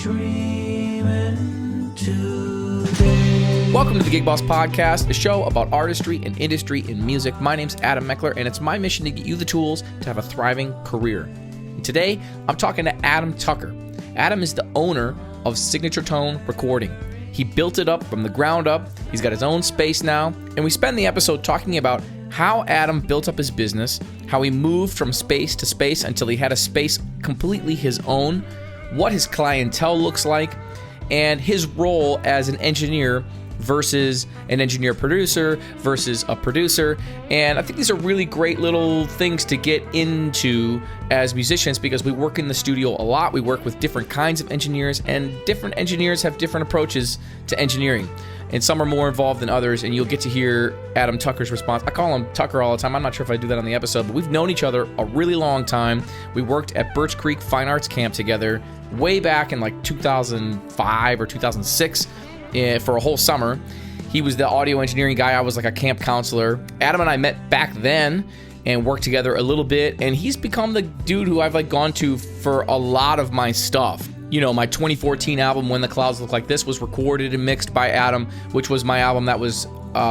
dreaming today. Welcome to the Gig Boss Podcast, a show about artistry and industry in music. My name's Adam Meckler, and it's my mission to get you the tools to have a thriving career. And today, I'm talking to Adam Tucker. Adam is the owner of Signaturetone Recording. He built it up from the ground up. He's got his own space now, and we spend the episode talking about how Adam built up his business, how he moved from space to space until he had a space completely his own, what his clientele looks like, and his role as an engineer versus an engineer producer versus a producer. And I think these are really great little things to get into as musicians because we work in the studio a lot. We work with different kinds of engineers, and different engineers have different approaches to engineering. And some are more involved than others, and you'll get to hear Adam Tucker's response. I call him Tucker all the time. I'm not sure if I do that on the episode, but we've known each other a really long time. We worked at Birch Creek Fine Arts Camp together way back in like 2005 or 2006 for a whole summer. He was the audio engineering guy. I was like a camp counselor. Adam and I met back then and worked together a little bit, and he's become the dude who I've like gone to for a lot of my stuff. You know, my 2014 album, When the Clouds Look Like This, was recorded and mixed by Adam, which was my album that was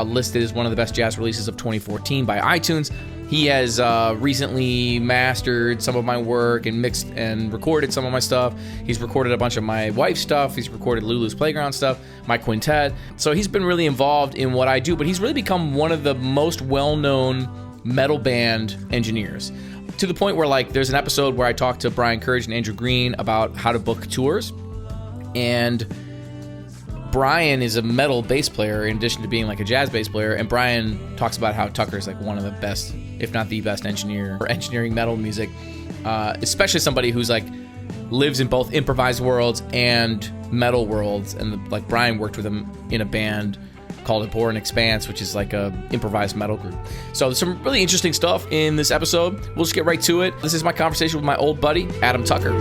listed as one of the best jazz releases of 2014 by iTunes. He has recently mastered some of my work and mixed and recorded some of my stuff. He's recorded a bunch of my wife's stuff. He's recorded Lulu's Playground stuff, my quintet. So he's been really involved in what I do, but he's really become one of the most well-known metal band engineers. To the point where, like, there's an episode where I talked to Brian Courage and Andrew Green about how to book tours. And Brian is a metal bass player in addition to being like a jazz bass player. And Brian talks about how Tucker's like one of the best, if not the best engineer for engineering metal music. Especially somebody who's like lives in both improvised worlds and metal worlds. And like Brian worked with him in a band called Abhor and Expanse, which is like a improvised metal group. So there's some really interesting stuff in this episode. We'll just get right to it. This is my conversation with my old buddy, Adam Tucker.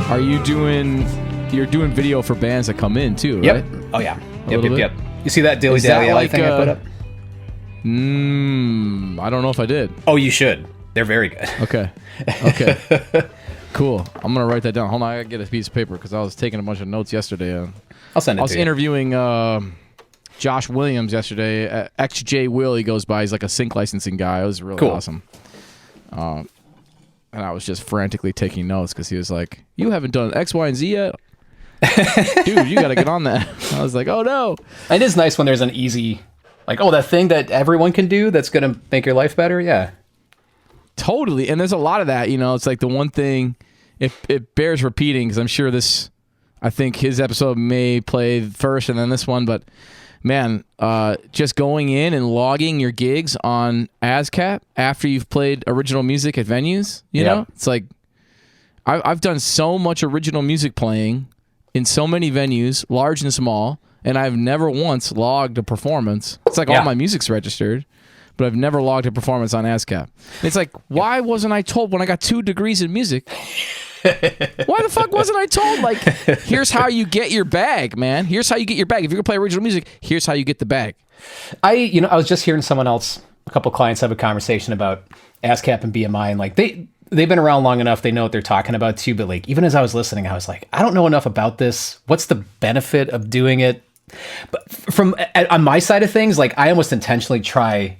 Are you you're doing video for bands that come in too, yep. right? Oh yeah. Yep. You see that Dilly Dally Alley thing I put up? I don't know if I did. Oh, you should. They're very good. Okay. Cool. I'm going to write that down. Hold on, I got to get a piece of paper because I was taking a bunch of notes yesterday. I'll send it to you. I was interviewing Josh Williams yesterday. XJ Will, he goes by. He's like a sync licensing guy. It was really awesome. And I was just frantically taking notes because he was like, you haven't done X, Y, and Z yet? Dude, you got to get on that. I was like, oh, no. It is nice when there's an easy, like, that thing that everyone can do that's going to make your life better. Yeah. Totally. And there's a lot of that, you know. It's like the one thing, if it bears repeating, because I'm sure I think his episode may play first and then this one, but man, just going in and logging your gigs on ASCAP after you've played original music at venues, you know? It's like, I've done so much original music playing in so many venues, large and small, and I've never once logged a performance. It's like all my music's registered, but I've never logged a performance on ASCAP. It's like, why wasn't I told when I got 2 degrees in music? Why the fuck wasn't I told? Like, here's how you get your bag, man. Here's how you get your bag. If you're gonna play original music, here's how you get the bag. I was just hearing someone else, a couple clients have a conversation about ASCAP and BMI, and like they've been around long enough, they know what they're talking about too. But like, even as I was listening, I was like, I don't know enough about this. What's the benefit of doing it? But on my side of things, like I almost intentionally try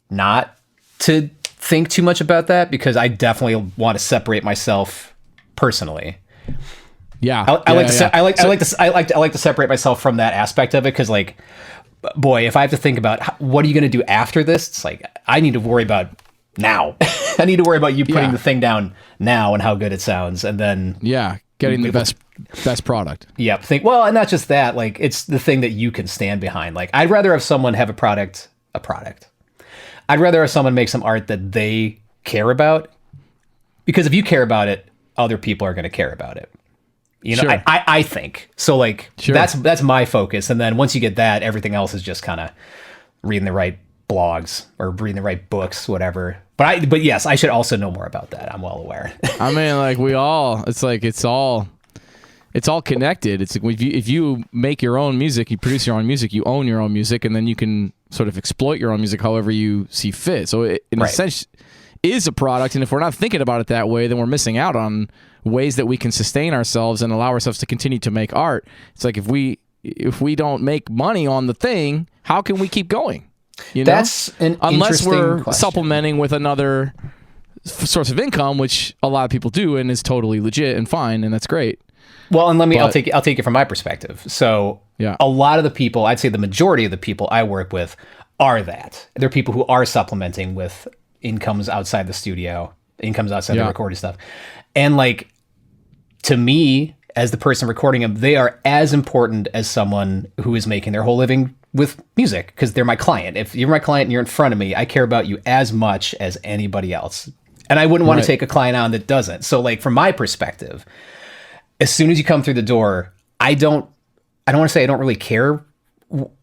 not to think too much about that because I definitely want to separate myself personally. Yeah, I like to separate myself from that aspect of it because, like, boy, if I have to think about what are you going to do after this, it's like I need to worry about now. I need to worry about you putting the thing down now and how good it sounds, and then getting the best product. Yeah, and not just that, like it's the thing that you can stand behind. Like I'd rather have someone have a product. I'd rather have someone make some art that they care about, because if you care about it, other people are going to care about it. You know, sure. I think so. Like that's my focus, and then once you get that, everything else is just kind of reading the right blogs or reading the right books, whatever. But yes, I should also know more about that. I'm well aware. I mean, like it's all connected. It's like if you make your own music, you produce your own music, you own your own music, and then you can sort of exploit your own music however you see fit. So in a sense, is a product, and if we're not thinking about it that way, then we're missing out on ways that we can sustain ourselves and allow ourselves to continue to make art. It's like if we don't make money on the thing, how can we keep going? You know? That's an unless interesting we're question. supplementing with another source of income, which a lot of people do and is totally legit and fine, and that's great. Well, and I'll take it from my perspective. So Yeah. a lot of the people, I'd say the majority of the people I work with are that. They're people who are supplementing with incomes outside the studio, incomes outside the recording stuff. And like, to me, as the person recording them, they are as important as someone who is making their whole living with music, because they're my client. If you're my client and you're in front of me, I care about you as much as anybody else. And I wouldn't want to take a client on that doesn't. So like, from my perspective, as soon as you come through the door, I don't want to say I don't really care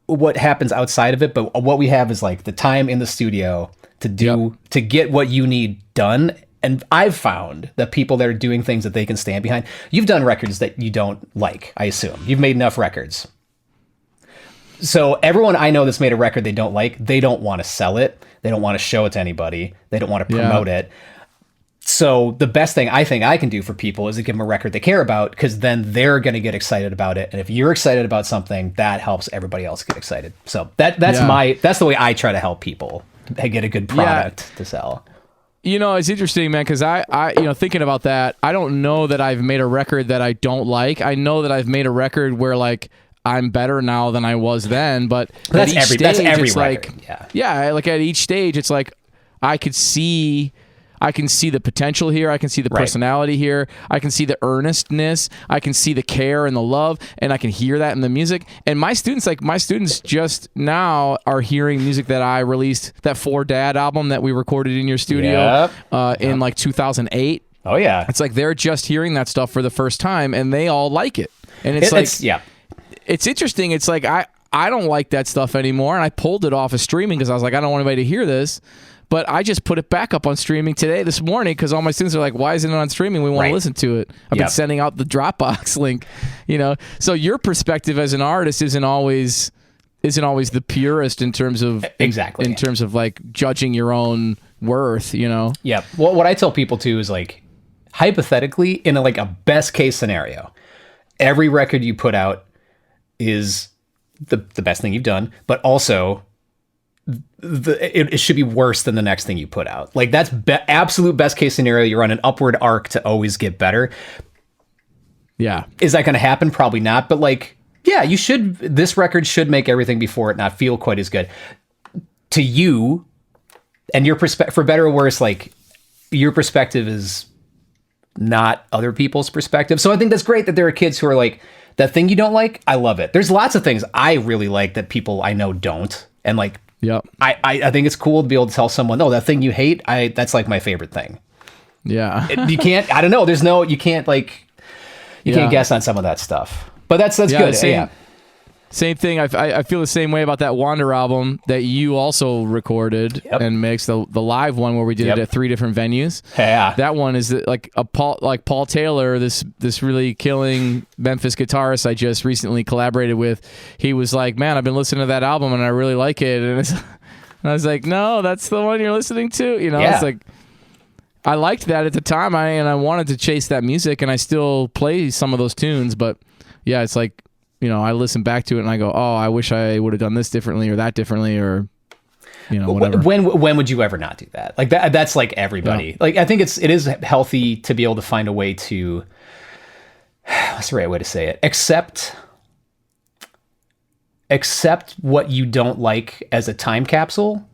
what happens outside of it, but what we have is like the time in the studio to get what you need done. And I've found that people that are doing things that they can stand behind, you've done records that you don't like, I assume. You've made enough records. So everyone I know that's made a record they don't like, they don't want to sell it. They don't want to show it to anybody. They don't want to promote it. So the best thing I think I can do for people is to give them a record they care about, because then they're going to get excited about it. And if you're excited about something, that helps everybody else get excited. So that's the way I try to help people get a good product to sell. You know, it's interesting, man, because I thinking about that, I don't know that I've made a record that I don't like. I know that I've made a record where like I'm better now than I was then, but that's that's every record. Like, like at each stage, it's like I can see the potential here. I can see the personality here. I can see the earnestness. I can see the care and the love, and I can hear that in the music. And my students just now are hearing music that I released, that For Dad album that we recorded in your studio in like 2008. Oh yeah. It's like they're just hearing that stuff for the first time, and they all like it. And it's interesting. It's like I don't like that stuff anymore, and I pulled it off of streaming because I was like, I don't want anybody to hear this. But I just put it back up on streaming this morning, because all my students are like, why isn't it on streaming? We want to listen to it. I've been sending out the Dropbox link, you know? So your perspective as an artist isn't always the purest in terms of, in terms of like judging your own worth, you know? Yeah. Well, what I tell people too is like, hypothetically, in a best case scenario, every record you put out is the best thing you've done, but also it should be worse than the next thing you put out. Like that's absolute best case scenario. You're on an upward arc to always get better. Yeah. Is that going to happen? Probably not. But like, yeah, this record should make everything before it not feel quite as good to you, and your perspective, for better or worse, like your perspective is not other people's perspective. So I think that's great that there are kids who are like, that thing you don't like, I love it. There's lots of things I really like that people I know don't. And like, I think it's cool to be able to tell someone, no, that thing you hate, that's like my favorite thing. Yeah. You can't, I don't know. You can't guess on some of that stuff, but that's good. Same thing. I feel the same way about that Wander album that you also recorded and mixed, the live one where we did it at 3 different venues. Yeah. That one is like Paul Taylor, this really killing Memphis guitarist I just recently collaborated with. He was like, man, I've been listening to that album and I really like it. And I was like, no, that's the one you're listening to. You know, it's like, I liked that at the time. I wanted to chase that music, and I still play some of those tunes, but yeah, it's like, you know, I listen back to it and I go, oh, I wish I would have done this differently or that differently, or, you know, whatever. When would you ever not do that? Like that's like everybody. Yeah. Like I think it is healthy to be able to find a way to, what's the right way to say it? Accept what you don't like as a time capsule,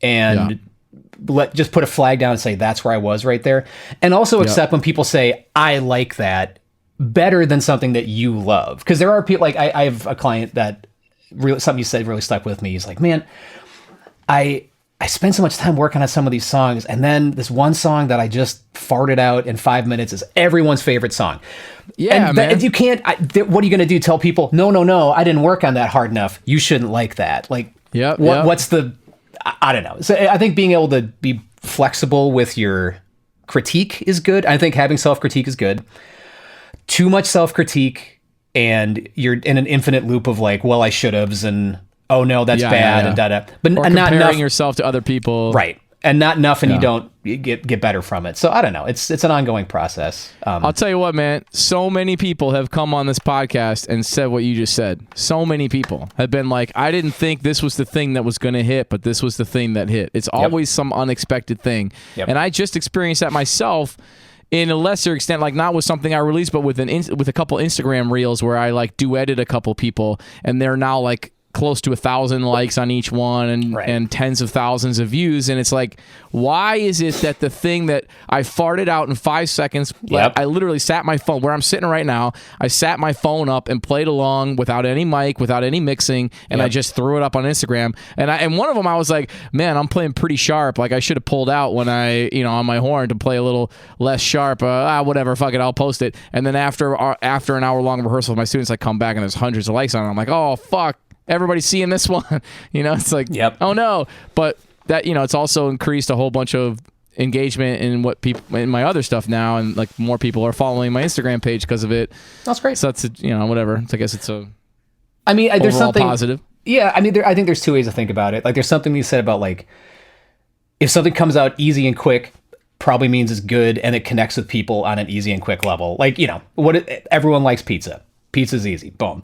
and just put a flag down and say, that's where I was right there. And also accept when people say, I like that better than something that you love. Because there are people, like I have a client that something you said really stuck with me. He's like, man, I spend so much time working on some of these songs, and then this one song that I just farted out in 5 minutes is everyone's favorite song. Yeah, and man. You can't, what are you going to do? Tell people, no, I didn't work on that hard enough. You shouldn't like that. Like, what's the, I don't know. So I think being able to be flexible with your critique is good. I think having self-critique is good. Too much self-critique and you're in an infinite loop of like, well, I should have's, and oh no, that's bad, and da-da. But or not comparing enough yourself to other people. Right. and not enough, and you get better from it. So I don't know. It's an ongoing process. I'll tell you what, man. So many people have come on this podcast and said what you just said. So many people have been like, I didn't think this was the thing that was going to hit, but this was the thing that hit. It's always some unexpected thing. Yep. And I just experienced that myself in a lesser extent, like not with something I released, but with with a couple Instagram reels where I like duetted a couple people, and they're now like close to 1,000 likes on each one and tens of thousands of views. And it's like, why is it that the thing that I farted out in 5 seconds, I literally sat my phone where I'm sitting right now, I sat my phone up and played along without any mic, without any mixing, and I just threw it up on Instagram. And one of them I was like, man, I'm playing pretty sharp. Like I should have pulled out when I, on my horn to play a little less sharp. Whatever, fuck it, I'll post it. And then after an hour long rehearsal with my students, I come back and there's hundreds of likes on it. I'm like, oh, fuck. Everybody's seeing this one, it's like, oh no. But that, it's also increased a whole bunch of engagement in what people in my other stuff now, and like more people are following my Instagram page because of it. That's great. So that's whatever. So I guess it's there's something positive. Yeah, I think there's two ways to think about it. Like there's something you said about like if something comes out easy and quick, probably means it's good and it connects with people on an easy and quick level. Like everyone likes pizza. Pizza's easy. Boom.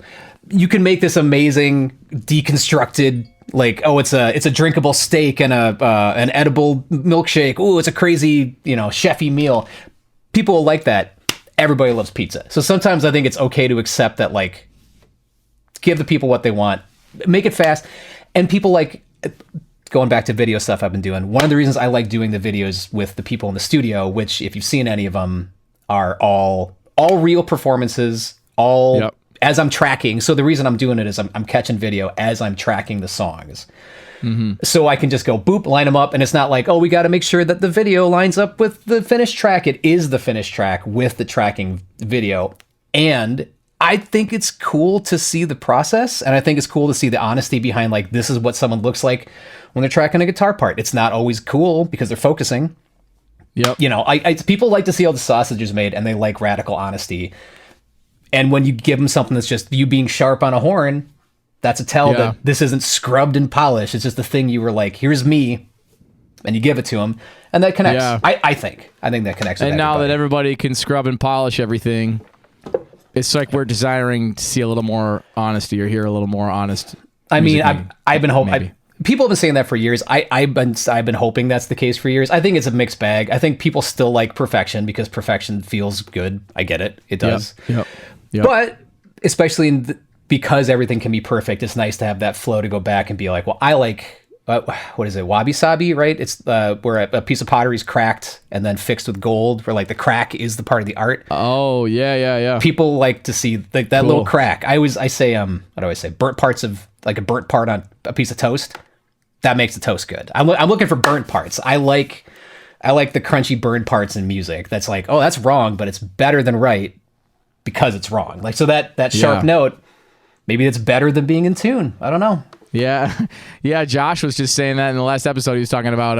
You can make this amazing deconstructed, like, oh, it's a drinkable steak and an edible milkshake. Ooh, it's a crazy, chefy meal. People will like that. Everybody loves pizza. So sometimes I think it's okay to accept that, like, give the people what they want, make it fast. And people like, going back to video stuff I've been doing, one of the reasons I like doing the videos with the people in the studio, which if you've seen any of them, are all real performances, as I'm tracking. So the reason I'm doing it is I'm catching video as I'm tracking the songs. Mm-hmm. So I can just go boop, line them up, and it's not like, oh, we got to make sure that the video lines up with the finished track. It is the finished track with the tracking video. And I think it's cool to see the process, and I think it's cool to see the honesty behind, like, this is what someone looks like when they're tracking a guitar part. It's not always cool because they're focusing. Yep. People like to see how the sausage is made, and they like radical honesty. And when you give them something that's just you being sharp on a horn, that's a tell that this isn't scrubbed and polished. It's just the thing you were like, here's me, and you give it to them, and that connects. Yeah. I think that connects. And with now that everybody can scrub and polish everything, it's like we're desiring to see a little more honesty or hear a little more honest. I've been hoping. People have been saying that for years. I've been hoping that's the case for years. I think it's a mixed bag. I think people still like perfection because perfection feels good. I get it. It does. Yep. But especially because everything can be perfect, it's nice to have that flow to go back and be like, well, I like, what is it? Wabi sabi, right? It's where a piece of pottery is cracked and then fixed with gold, where like the crack is the part of the art. Oh, yeah. People like to see like that little crack. I say, what do I say? Burnt parts of like a burnt part on a piece of toast. That makes the toast good. I'm looking for burnt parts. I like the crunchy burnt parts in music. That's like, oh, that's wrong, but it's better than right because it's wrong. Like, so that sharp note, maybe it's better than being in tune. I don't know. Yeah. Yeah. Josh was just saying that in the last episode. He was talking about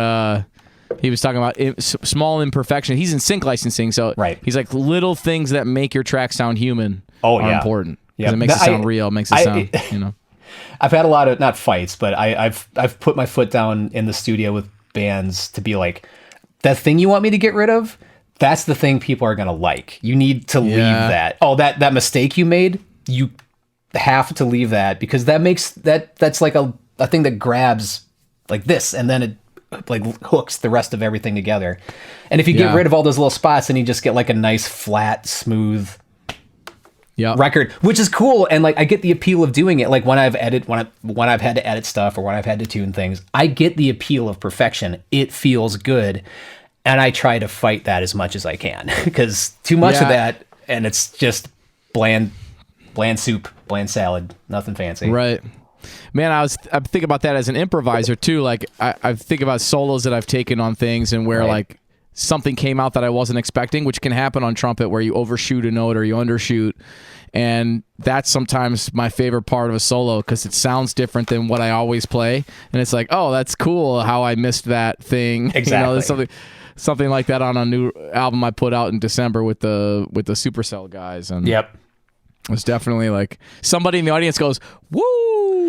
small imperfection. He's in sync licensing. So he's like, little things that make your track sound human are important. Yeah. It makes it sound real. It makes it sound, I've had a lot of, not fights, but I've put my foot down in the studio with bands to be like, that thing you want me to get rid of, that's the thing people are going to like. You need to leave that. Oh, that mistake you made, you have to leave that because that's like a thing that grabs like this, and then it like hooks the rest of everything together. And if you get rid of all those little spots, then you just get like a nice, flat, smooth record, which is cool. And like I get the appeal of doing it. Like when I've had to edit stuff or when I've had to tune things, I get the appeal of perfection. It feels good, and I try to fight that as much as I can because too much of that and it's just bland soup, bland salad, nothing fancy. Right. Man, I think about that as an improviser too. Like I think about solos that I've taken on things and where like something came out that I wasn't expecting, which can happen on trumpet where you overshoot a note or you undershoot. And that's sometimes my favorite part of a solo because it sounds different than what I always play. And it's like, oh, that's cool how I missed that thing. Exactly. There's something like that on a new album I put out in December with the Supercell guys. And It's definitely like somebody in the audience goes, "Woo!"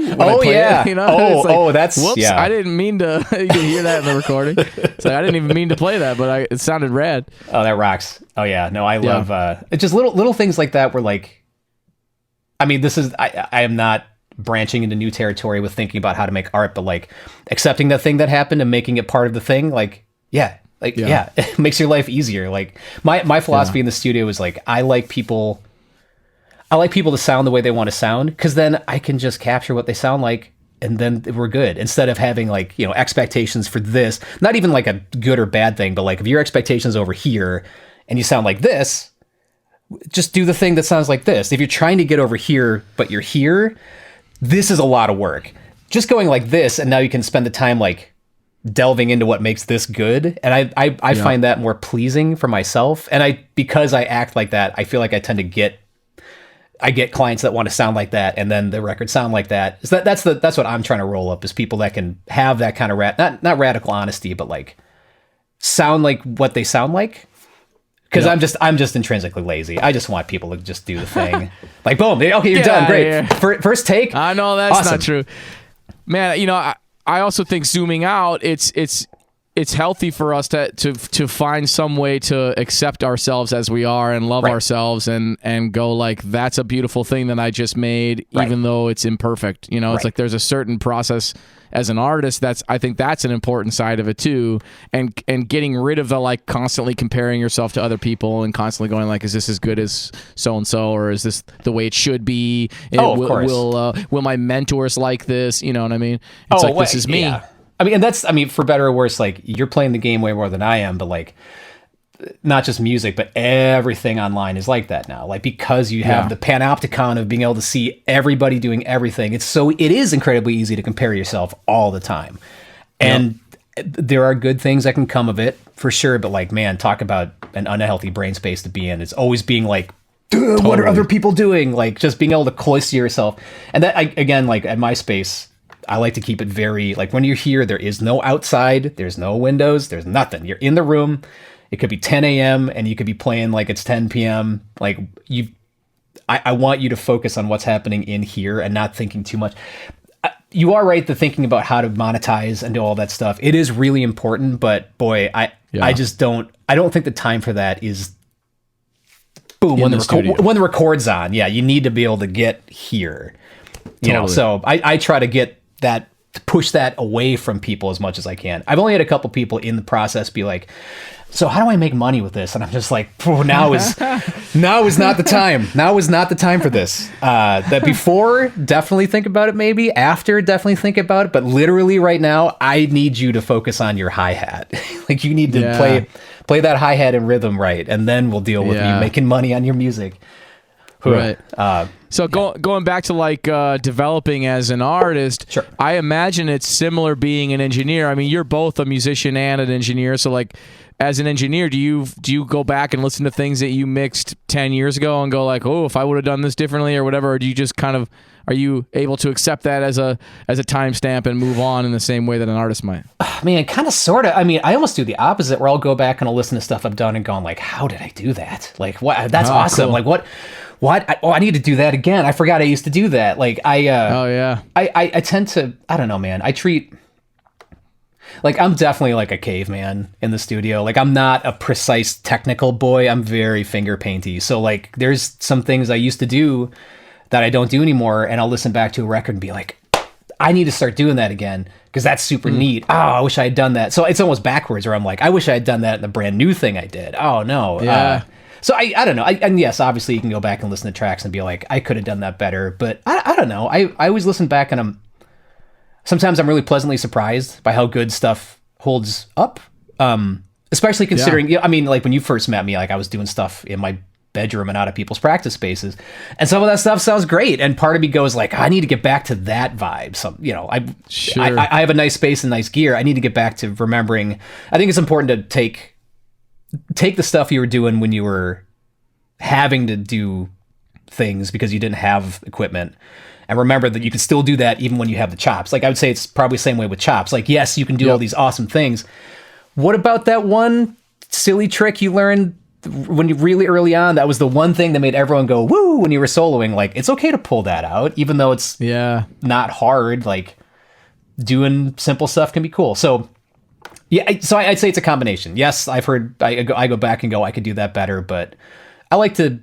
when I Oh play yeah. it, you know? It's like, that's whoops! yeah. I didn't mean to. You can hear that in the recording. It's like I didn't even mean to play that, but it sounded rad. Oh, that rocks. Oh yeah. No, I love it's just little things like that where like, I mean, this is I am not branching into new territory with thinking about how to make art, but like accepting the thing that happened and making it part of the thing, like yeah, it makes your life easier. Like my philosophy in the studio is like I like people to sound the way they want to sound, because then I can just capture what they sound like and then we're good, instead of having like, you know, expectations for this, not even like a good or bad thing, but like if your expectations over here and you sound like this, just do the thing that sounds like this. If you're trying to get over here but you're here, this is a lot of work. Just going like this, and now you can spend the time like delving into what makes this good, and I find that more pleasing for myself. And because I act like that, I feel like I tend to get clients that want to sound like that, and then the records sound like that. So that's what I'm trying to roll up, is people that can have that kind of not radical honesty, but like sound like what they sound like. Because I'm just intrinsically lazy. I just want people to just do the thing. Like, boom, okay, you're done, great. First take. I know that's awesome. not true, man. You know, I also think zooming out, it's healthy for us to find some way to accept ourselves as we are and love ourselves and go like, that's a beautiful thing that I just made, even though it's imperfect. You know, it's like there's a certain process as an artist. I think that's an important side of it too, and getting rid of the like constantly comparing yourself to other people and constantly going like, is this as good as so and so, or is this the way it should be? Of course. Will my mentors like this? You know what I mean? It's like, this is me. Yeah. I mean, for better or worse, like you're playing the game way more than I am, but like not just music, but everything online is like that now. Like, because you have the panopticon of being able to see everybody doing everything, it is incredibly easy to compare yourself all the time. And there are good things that can come of it for sure. But like, man, talk about an unhealthy brain space to be in. It's always being like, what are other people doing? Like, just being able to cloister yourself. And that, again, like at my space, I like to keep it very, like, when you're here, there is no outside, there's no windows, there's nothing. You're in the room. It could be 10 a.m. and you could be playing like it's 10 p.m. Like, I want you to focus on what's happening in here and not thinking too much. You are right, the thinking about how to monetize and do all that stuff, it is really important, but boy, I don't think the time for that is boom when the record's on. Yeah, you need to be able to get here. You know, so I try to get that, to push that away from people as much as I can. I've only had a couple people in the process be like, so how do I make money with this? And I'm just like, now is not the time. Now is not the time for this. That before, definitely think about it. Maybe after, definitely think about it. But literally right now, I need you to focus on your hi-hat. Like, you need to play that hi-hat in rhythm right, and then we'll deal with you making money on your music. Right. So going back to like developing as an artist, sure. I imagine it's similar being an engineer. I mean, you're both a musician and an engineer. So like, as an engineer, do you go back and listen to things that you mixed 10 years ago and go like, oh, if I would have done this differently or whatever? Or do you just kind of, are you able to accept that as a timestamp and move on in the same way that an artist might? I mean, kind of, sort of. I mean, I almost do the opposite, where I'll go back and I'll listen to stuff I've done and going like, how did I do that? Like, what? That's awesome. Cool. Like, what? I need to do that again. I forgot I used to do that. Like, I tend to, I don't know, man. I treat, like, I'm definitely like a caveman in the studio. Like, I'm not a precise technical boy. I'm very finger painty. So like, there's some things I used to do that I don't do anymore, and I'll listen back to a record and be like, I need to start doing that again, because that's super neat. Oh, I wish I had done that. So it's almost backwards, where I'm like, I wish I had done that in the brand new thing I did. Oh no. Yeah. So I don't know. And yes, obviously you can go back and listen to tracks and be like, I could have done that better. But I don't know. I always listen back, and sometimes I'm really pleasantly surprised by how good stuff holds up. Especially considering, I mean, like when you first met me, like I was doing stuff in my bedroom and out of people's practice spaces, and some of that stuff sounds great. And part of me goes like, I need to get back to that vibe. Some, you know, I have a nice space and nice gear. I need to get back to remembering. I think it's important to take the stuff you were doing when you were having to do things because you didn't have equipment, and remember that you can still do that even when you have the chops. Like, I would say it's probably the same way with chops. Like, yes, you can do all these awesome things. What about that one silly trick you learned when you really early on, that was the one thing that made everyone go woo when you were soloing. Like, it's okay to pull that out, even though it's not hard. Like, doing simple stuff can be cool. So yeah, so I'd say it's a combination. Yes, I've heard I go back and go, I could do that better, but I like to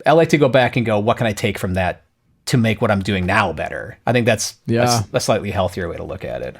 go back and go, what can I take from that to make what I'm doing now better? I think that's a slightly healthier way to look at it.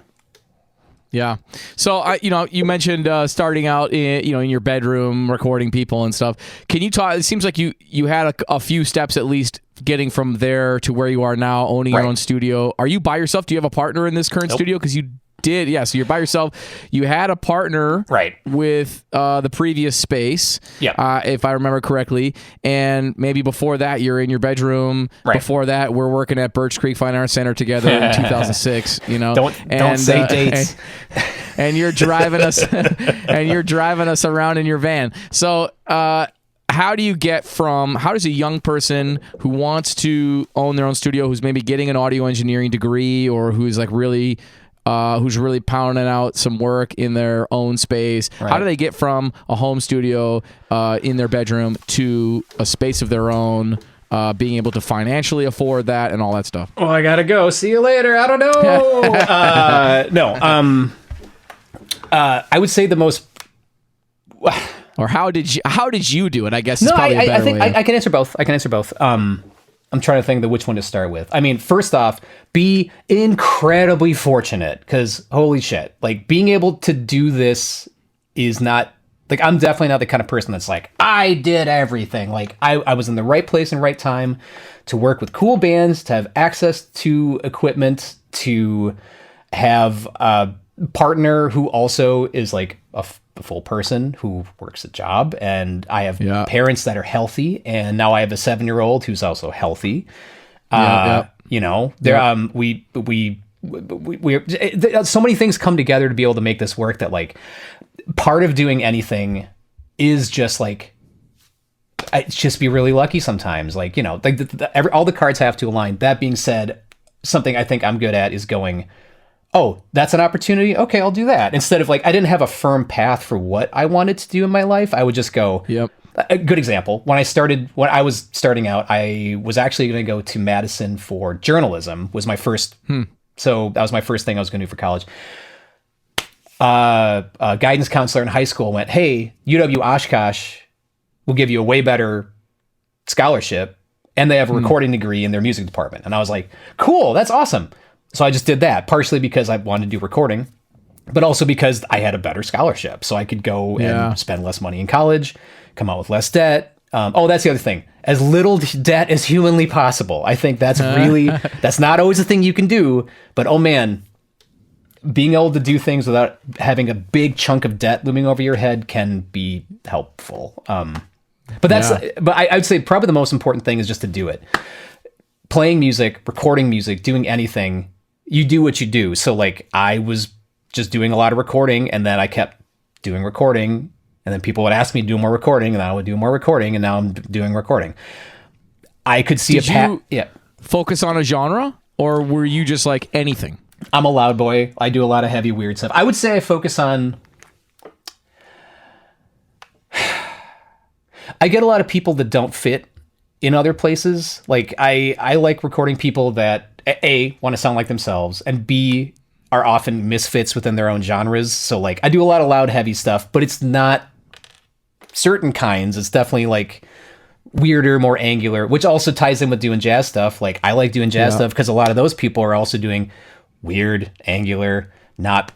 Yeah. So you mentioned starting out in your bedroom recording people and stuff. Can you talk? It seems like you had a few steps at least getting from there to where you are now, owning your own studio. Are you by yourself? Do you have a partner in this current studio? Because you did. Yeah. So you're by yourself. You had a partner with the previous space, if I remember correctly. And maybe before that, you're in your bedroom. Right. Before that, we're working at Birch Creek Fine Arts Center together in 2006. Don't say dates. And you're driving us, around in your van. So, how does a young person who wants to own their own studio, who's maybe getting an audio engineering degree, or who's like really pounding out some work in their own space, how do they get from a home studio in their bedroom to a space of their own, being able to financially afford that and all that stuff? Oh, I gotta go. See you later. I don't know. I would say the most. Or how did you do it? I guess. I think I can answer both. I'm trying to think of which one to start with. I mean, first off, be incredibly fortunate, because holy shit, like, being able to do this is not, like, I'm definitely not the kind of person that's like, I did everything. Like, I was in the right place and right time to work with cool bands, to have access to equipment, to have a partner who also is like a full person who works a job, and I have parents that are healthy, and now I have a 7-year-old who's also healthy. We so many things come together to be able to make this work, that like part of doing anything is just like, it's just be really lucky sometimes. Like, like all the cards have to align. That being said, something I think I'm good at is going, oh, that's an opportunity? Okay, I'll do that. Instead of like, I didn't have a firm path for what I wanted to do in my life. I would just go, A good example, when I was starting out, I was actually going to go to Madison for journalism, was my first. So that was my first thing I was going to do for college. A guidance counselor in high school went, hey, UW Oshkosh will give you a way better scholarship, and they have a recording degree in their music department. And I was like, cool, that's awesome. So I just did that, partially because I wanted to do recording, but also because I had a better scholarship. So I could go and spend less money in college, come out with less debt. That's the other thing. As little debt as humanly possible. I think that's really, that's not always a thing you can do, but oh man, being able to do things without having a big chunk of debt looming over your head can be helpful. But I would say probably the most important thing is just to do it. Playing music, recording music, doing anything, you do what you do. So like, I was just doing a lot of recording, and then I kept doing recording, and then people would ask me to do more recording, and I would do more recording, and now I'm doing recording. I could see focus on a genre, or were you just like anything? I'm a loud boy. I do a lot of heavy, weird stuff. I would say I focus on. I get a lot of people that don't fit in other places. Like I like recording people that A, want to sound like themselves, and B, are often misfits within their own genres. So like, I do a lot of loud, heavy stuff, but it's not certain kinds. It's definitely like weirder, more angular, which also ties in with doing jazz stuff. Like, I like doing jazz stuff because a lot of those people are also doing weird, angular, not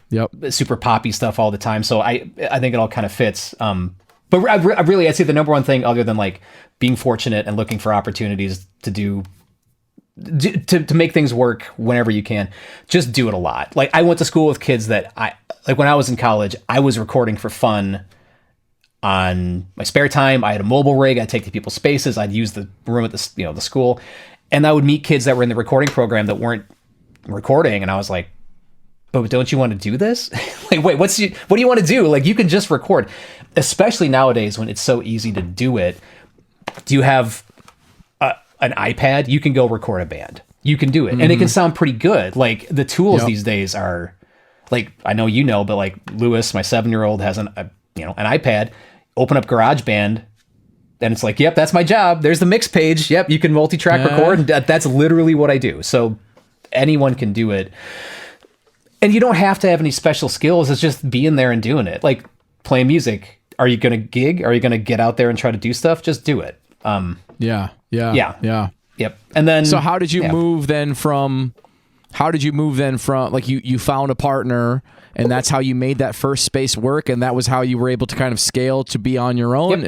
super poppy stuff all the time. So I think it all kind of fits. But I'd say the number one thing, other than like being fortunate and looking for opportunities to make things work whenever you can, just do it a lot. Like, I went to school with kids that when I was in college, I was recording for fun on my spare time. I had a mobile rig. I'd take to people's spaces. I'd use the room at the school, and I would meet kids that were in the recording program that weren't recording. And I was like, but don't you want to do this? Like, wait, what do you want to do? Like, you can just record, especially nowadays when it's so easy to do it. Do you have an iPad? You can go record a band. You can do it. And it can sound pretty good. Like, the tools these days are like, I know, but like Lewis, my 7-year-old, has an iPad. Open up GarageBand, And it's like, yep, that's my job. There's the mix page. Yep, you can multi-track record. And that's literally what I do. So anyone can do it. And you don't have to have any special skills. It's just being there and doing it. Like playing music. Are you going to gig? Are you going to get out there and try to do stuff? Just do it. Yeah. Yep. And then, so how did you move then from like you found a partner and that's how you made that first space work, and that was how you were able to kind of scale to be on your own?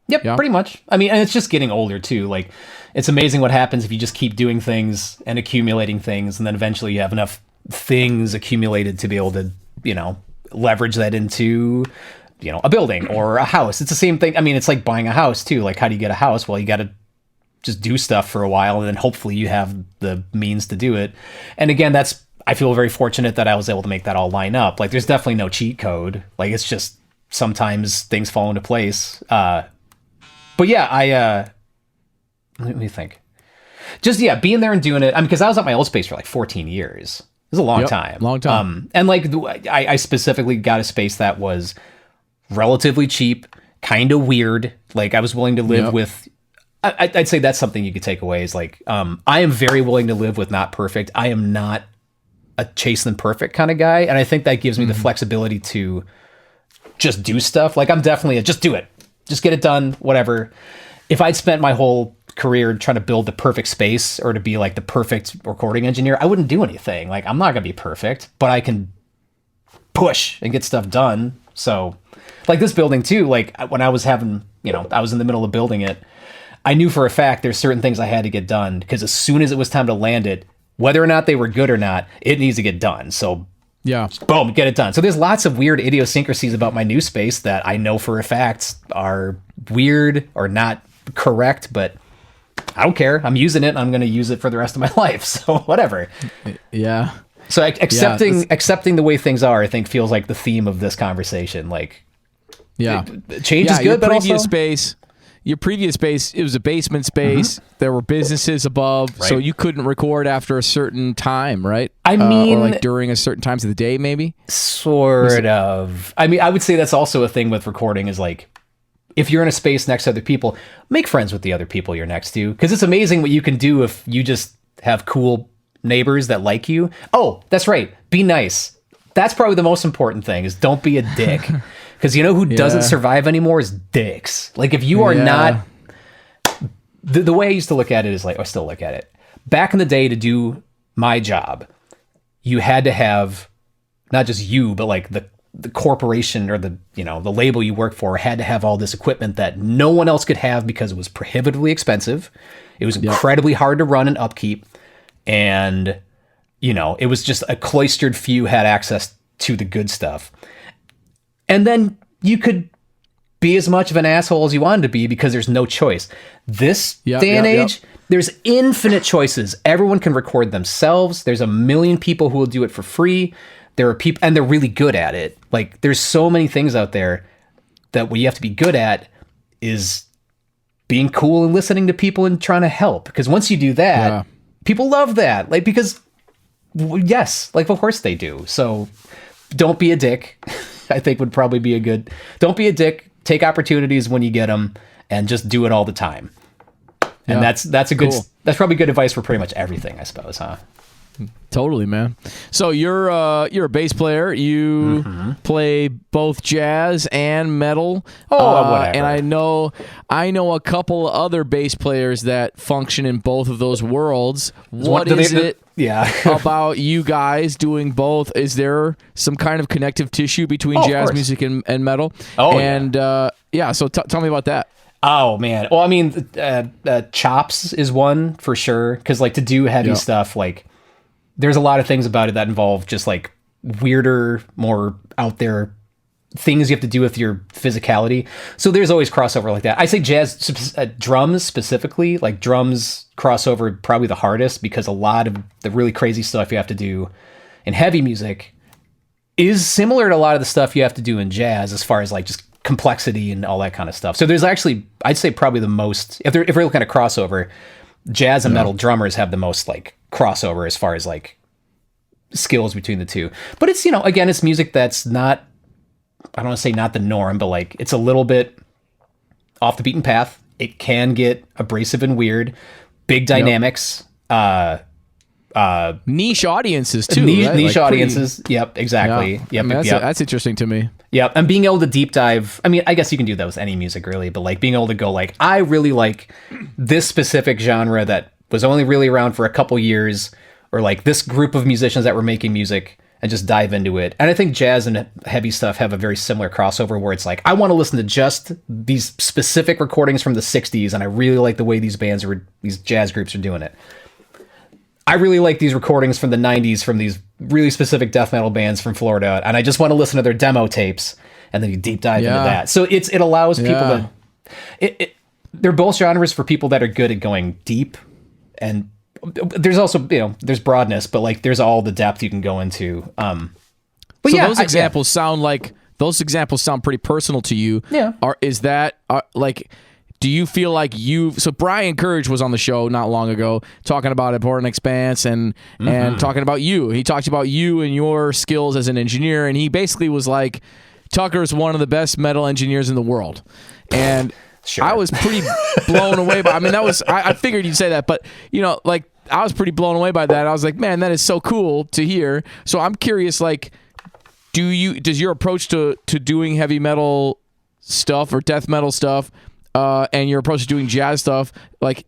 Yep, pretty much. I mean, and it's just getting older too. Like, it's amazing what happens if you just keep doing things and accumulating things, and then eventually you have enough things accumulated to be able to, leverage that into, a building or a house. It's the same thing. I mean, it's like buying a house too. Like, how do you get a house? Well, you got to just do stuff for a while, and then hopefully you have the means to do it. And again, I feel very fortunate that I was able to make that all line up. Like, there's definitely no cheat code. Like, it's just sometimes things fall into place. But yeah, let me think. Just, being there and doing it. I mean, because I was at my old space for like 14 years. It was a long time. Long time. And like, I specifically got a space that was relatively cheap, kind of weird. Like, I was willing to live with, I'd say that's something you could take away is like, I am very willing to live with not perfect. I am not a chase than perfect kind of guy. And I think that gives me the flexibility to just do stuff. Like, I'm definitely just do it. Just get it done, whatever. If I'd spent my whole career trying to build the perfect space or to be like the perfect recording engineer, I wouldn't do anything. Like, I'm not going to be perfect, but I can push and get stuff done. So like this building too, like when I was having, I was in the middle of building it, I knew for a fact there's certain things I had to get done because as soon as it was time to land it, whether or not they were good or not, it needs to get done. So boom, get it done. So there's lots of weird idiosyncrasies about my new space that I know for a fact are weird or not correct, but I don't care. I'm using it. And I'm going to use it for the rest of my life. So whatever. Yeah. So accepting the way things are, I think feels like the theme of this conversation. Like, change is good, but also your previous space, it was a basement space. There were businesses above, so you couldn't record after a certain time, right? I mean, or like during a certain times of the day, maybe. Sort of. I mean, I would say that's also a thing with recording is like, if you're in a space next to other people, make friends with the other people you're next to, because it's amazing what you can do if you just have cool neighbors that like you. Oh, that's right. Be nice. That's probably the most important thing is don't be a dick. Because you know who doesn't survive anymore is dicks. Like if you are not, the way I used to look at it is like, I still look at it. Back in the day to do my job, you had to have not just you, but like the corporation or the label you work for had to have all this equipment that no one else could have because it was prohibitively expensive. It was incredibly hard to run and upkeep. And, it was just a cloistered few had access to the good stuff. And then you could be as much of an asshole as you wanted to be because there's no choice. This day and age, there's infinite choices. Everyone can record themselves. There's a million people who will do it for free. There are people, and they're really good at it. Like, there's so many things out there that what you have to be good at is being cool and listening to people and trying to help. Because once you do that, people love that. Like, because, yes, like, of course they do. So don't be a dick. I think would probably be don't be a dick, take opportunities when you get them and just do it all the time. And that's probably good advice for pretty much everything, I suppose, huh? Totally, man. So you're a bass player. You play both jazz and metal. Whatever. And I know a couple other bass players that function in both of those worlds. What is it about you guys doing both? Is there some kind of connective tissue between jazz music and metal? So tell me about that. Oh man. Well, I mean, chops is one for sure. Because like to do heavy stuff, like there's a lot of things about it that involve just like weirder, more out there things you have to do with your physicality. So there's always crossover like that. I say jazz, drums specifically, like drums crossover probably the hardest because a lot of the really crazy stuff you have to do in heavy music is similar to a lot of the stuff you have to do in jazz as far as like just complexity and all that kind of stuff. So there's actually, I'd say probably the most, if we're looking at crossover, jazz and metal drummers have the most like crossover as far as like skills between the two. But it's, again, it's music that's not, I don't want to say not the norm, but like it's a little bit off the beaten path. It can get abrasive and weird. Big dynamics. Niche audiences too. Niche like audiences. Yep, exactly. Yeah. Yep, That's interesting to me. Yep, and being able to deep dive. I mean, I guess you can do that with any music, really. But like being able to go like, I really like this specific genre that was only really around for a couple years, or like this group of musicians that were making music, and just dive into it. And I think jazz and heavy stuff have a very similar crossover where it's like, I want to listen to just these specific recordings from the 60s, and I really like the way these jazz groups are doing it. I really like these recordings from the 90s from these really specific death metal bands from Florida, and I just want to listen to their demo tapes, and then you deep dive into that. So it allows people to... They're both genres for people that are good at going deep, and there's also, there's broadness, but like there's all the depth you can go into. But so those examples sound pretty personal to you. Yeah. Is that like... Do you feel like so Brian Courage was on the show not long ago talking about Abhorrent Expanse and talking about you. He talked about you and your skills as an engineer, and he basically was like, Tucker's one of the best metal engineers in the world. And sure. I was pretty blown away by, I figured you'd say that, but like I was pretty blown away by that. I was like, man, that is so cool to hear. So I'm curious, like, does your approach to doing heavy metal stuff or death metal stuff, and your approach to doing jazz stuff, like,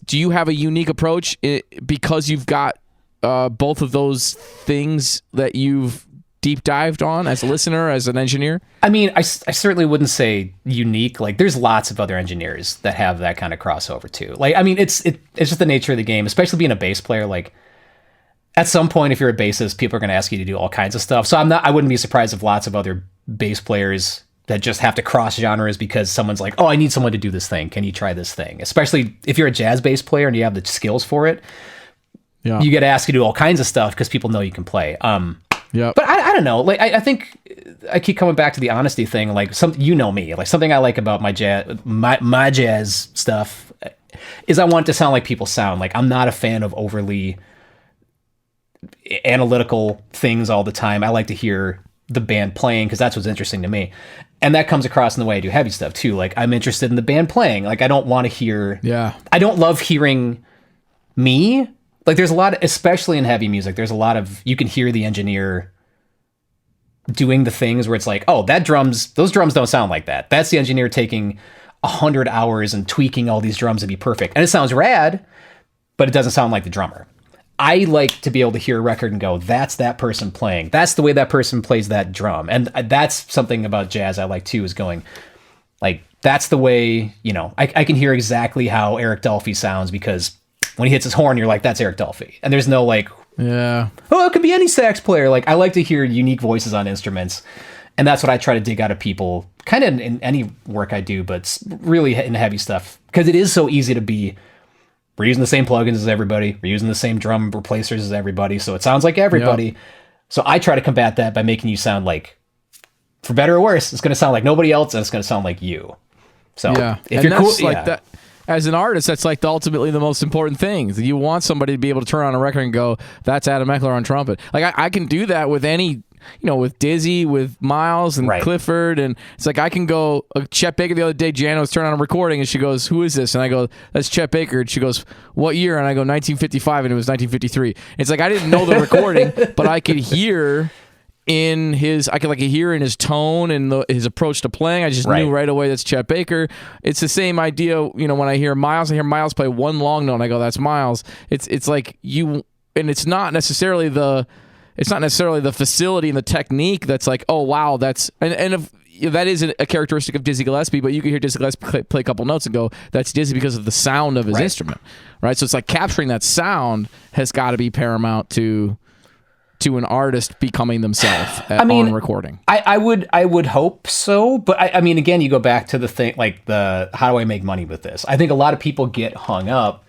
do you have a unique approach because you've got both of those things that you've deep dived on as a listener, as an engineer? I mean, I certainly wouldn't say unique. Like, there's lots of other engineers that have that kind of crossover too. Like, I mean, it's just the nature of the game, especially being a bass player. Like, at some point, if you're a bassist, people are going to ask you to do all kinds of stuff. So I wouldn't be surprised if lots of other bass players that just have to cross genres because someone's like, oh, I need someone to do this thing. Can you try this thing? Especially if you're a jazz bass player and you have the skills for it. Yeah. You get asked to do all kinds of stuff because people know you can play. But I don't know. Like, I think I keep coming back to the honesty thing. Like, me, like something I like about my jazz stuff is I want it to sound like people sound. Like, I'm not a fan of overly analytical things all the time. I like to hear the band playing because that's what's interesting to me. And that comes across in the way I do heavy stuff too. Like, I'm interested in the band playing. Like, I don't want to hear... Yeah. I don't love hearing me. Like, there's a lot, especially in heavy music, there's a lot of... You can hear the engineer doing the things where it's like, oh, those drums don't sound like that. That's the engineer taking 100 hours and tweaking all these drums to be perfect. And it sounds rad, but it doesn't sound like the drummer. I like to be able to hear a record and go, that's that person playing. That's the way that person plays that drum. And that's something about jazz I like too, is going, like, that's the way, I can hear exactly how Eric Dolphy sounds because when he hits his horn, you're like, that's Eric Dolphy. And there's no like, it could be any sax player. Like, I like to hear unique voices on instruments. And that's what I try to dig out of people, kind of in any work I do, but really in heavy stuff. Because it is so easy to be... We're using the same plugins as everybody. We're using the same drum replacers as everybody. So it sounds like everybody. Yep. So I try to combat that by making you sound like, for better or worse, it's going to sound like nobody else, and it's going to sound like you. So if you're cool, like that, as an artist, that's like ultimately the most important thing. You want somebody to be able to turn on a record and go, that's Adam Meckler on trumpet. Like, I can do that with any... with Dizzy, with Miles and Clifford, and it's like I can go. Chet Baker the other day, Jana was turning on a recording, and she goes, "Who is this?" And I go, "That's Chet Baker." And she goes, "What year?" And I go, "1955," and it was 1953. It's like I didn't know the recording, but I could hear in his, hear in his tone and his approach to playing. I just knew right away that's Chet Baker. It's the same idea. When I hear Miles play one long note, and I go, "That's Miles." It's like you, and it's not necessarily the facility and the technique that's like, oh wow, that's and if that is a characteristic of Dizzy Gillespie, but you can hear Dizzy Gillespie play a couple notes and go, that's Dizzy because of the sound of his instrument, right? So it's like capturing that sound has got to be paramount to an artist becoming themselves on recording. I would hope so, but I mean, again, you go back to the thing, like how do I make money with this? I think a lot of people get hung up.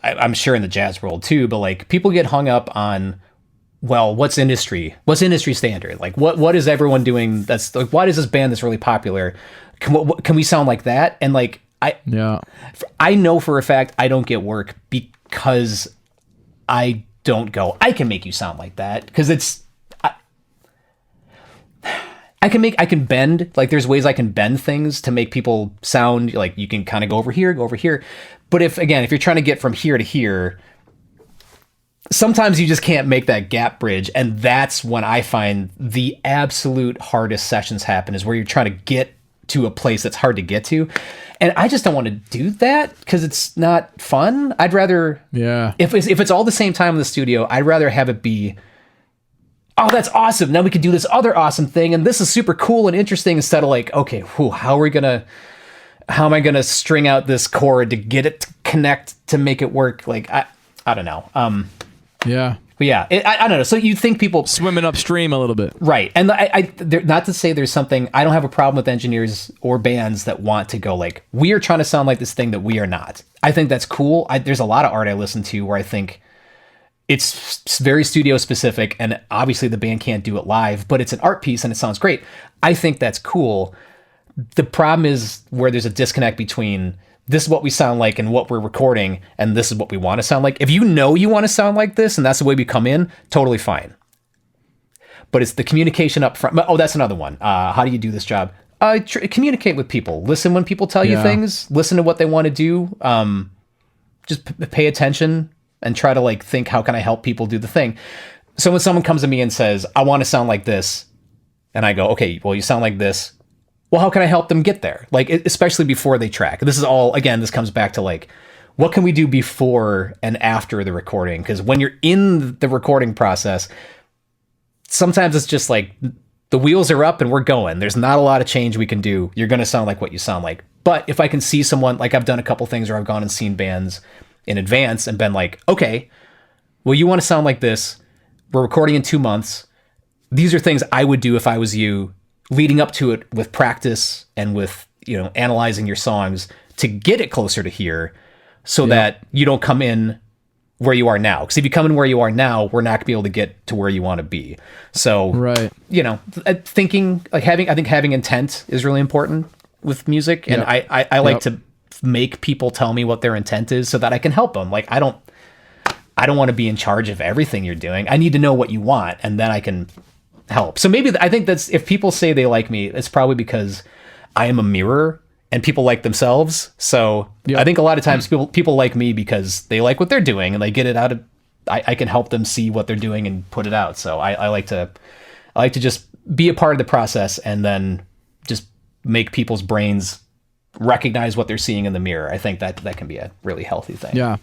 I'm sure in the jazz world too, but like people get hung up on, well, what's industry standard? Like, what is everyone doing? That's like, why is this band that's really popular? Can we sound like that? And like, I know for a fact I don't get work because I don't go, I can make you sound like that. Because I can bend, like there's ways I can bend things to make people sound like you can kind of go over here. But if you're trying to get from here to here, sometimes you just can't make that gap bridge. And that's when I find the absolute hardest sessions happen, is where you're trying to get to a place that's hard to get to. And I just don't want to do that because it's not fun. I'd rather, if it's all the same time in the studio, I'd rather have it be, oh, that's awesome. Now we can do this other awesome thing. And this is super cool and interesting, instead of like, okay, how am I going to string out this chord to get it to connect to make it work? Like, I don't know. But yeah, I don't know. So you think people swimming upstream a little bit, right? And not to say there's something, I don't have a problem with engineers or bands that want to go like, we are trying to sound like this thing that we are not. I think that's cool. There's a lot of art I listen to where I think it's very studio specific, and obviously the band can't do it live, but it's an art piece and it sounds great. I think that's cool. The problem is where there's a disconnect between this is what we sound like and what we're recording, and this is what we want to sound like. If you know you want to sound like this and that's the way we come in, totally fine. But it's the communication up front. Oh, that's another one. How do you do this job? Communicate with people. Listen when people tell you things. Listen to what they want to do. Just pay attention and try to like think, how can I help people do the thing? So when someone comes to me and says, I want to sound like this, and I go, okay, well, you sound like this. Well, how can I help them get there? Like, especially before they track. This is all, again, this comes back to like, what can we do before and after the recording? Because when you're in the recording process, sometimes it's just like the wheels are up and we're going. There's not a lot of change we can do. You're going to sound like what you sound like. But if I can see someone, like I've done a couple things where I've gone and seen bands in advance and been like, okay, well, you want to sound like this. We're recording in 2 months. These are things I would do if I was you, leading up to it with practice and with, analyzing your songs to get it closer to here, so that you don't come in where you are now. Because if you come in where you are now, we're not gonna be able to get to where you want to be. So, right. Thinking like I think having intent is really important with music. And I like to make people tell me what their intent is so that I can help them. Like, I don't want to be in charge of everything you're doing. I need to know what you want, and then I can help. So maybe I think that's, if people say they like me, it's probably because I am a mirror and people like themselves. So I think a lot of times people like me because they like what they're doing and they get it out of, I can help them see what they're doing and put it out. So I like to just be a part of the process and then just make people's brains recognize what they're seeing in the mirror. I think that can be a really healthy thing. Yeah.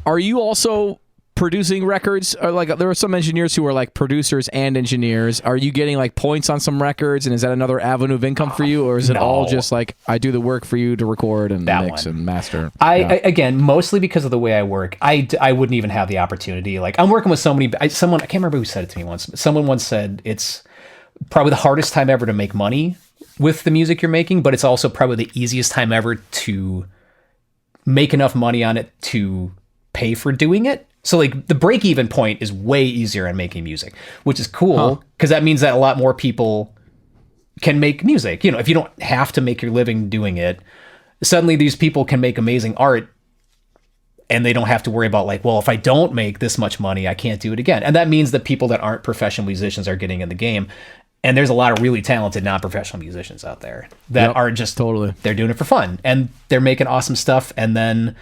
Are you also producing records? Or like, there are some engineers who are like producers and engineers. Are you getting like points on some records, and is that another avenue of income for you, or is it all just like, I do the work for you to record and mix and master? Again, mostly because of the way I work, I wouldn't even have the opportunity. Like, I'm working with so many, someone, I can't remember who said it to me once, but someone once said it's probably the hardest time ever to make money with the music you're making, but it's also probably the easiest time ever to make enough money on it to pay for doing it. So like the break even point is way easier in making music, which is cool because that means that a lot more people can make music. If you don't have to make your living doing it, suddenly these people can make amazing art and they don't have to worry about like, well, if I don't make this much money, I can't do it again. And that means that people that aren't professional musicians are getting in the game. And there's a lot of really talented non-professional musicians out there that are just they're doing it for fun and they're making awesome stuff. And then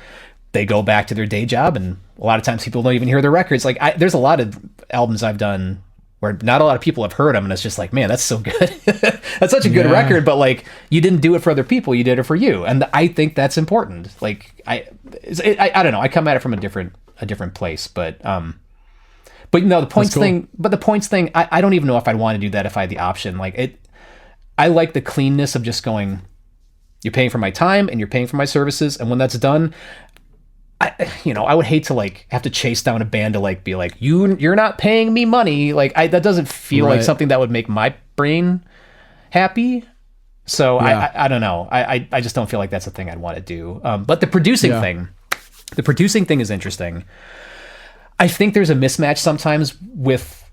they go back to their day job, and a lot of times people don't even hear their records. Like there's a lot of albums I've done where not a lot of people have heard them, and it's just like, man, that's so good. That's such a good record, but like, you didn't do it for other people, you did it for you. And I think that's important. Like I don't know, I come at it from a different place, but no, the points thing, I don't even know if I'd want to do that if I had the option. Like I like the cleanness of just going, you're paying for my time and you're paying for my services, and when that's done, I would hate to like have to chase down a band to like be like, you're not paying me money. Like that doesn't feel like something that would make my brain happy. So I don't know. I just don't feel like that's a thing I'd want to do. But the producing thing is interesting. I think there's a mismatch sometimes with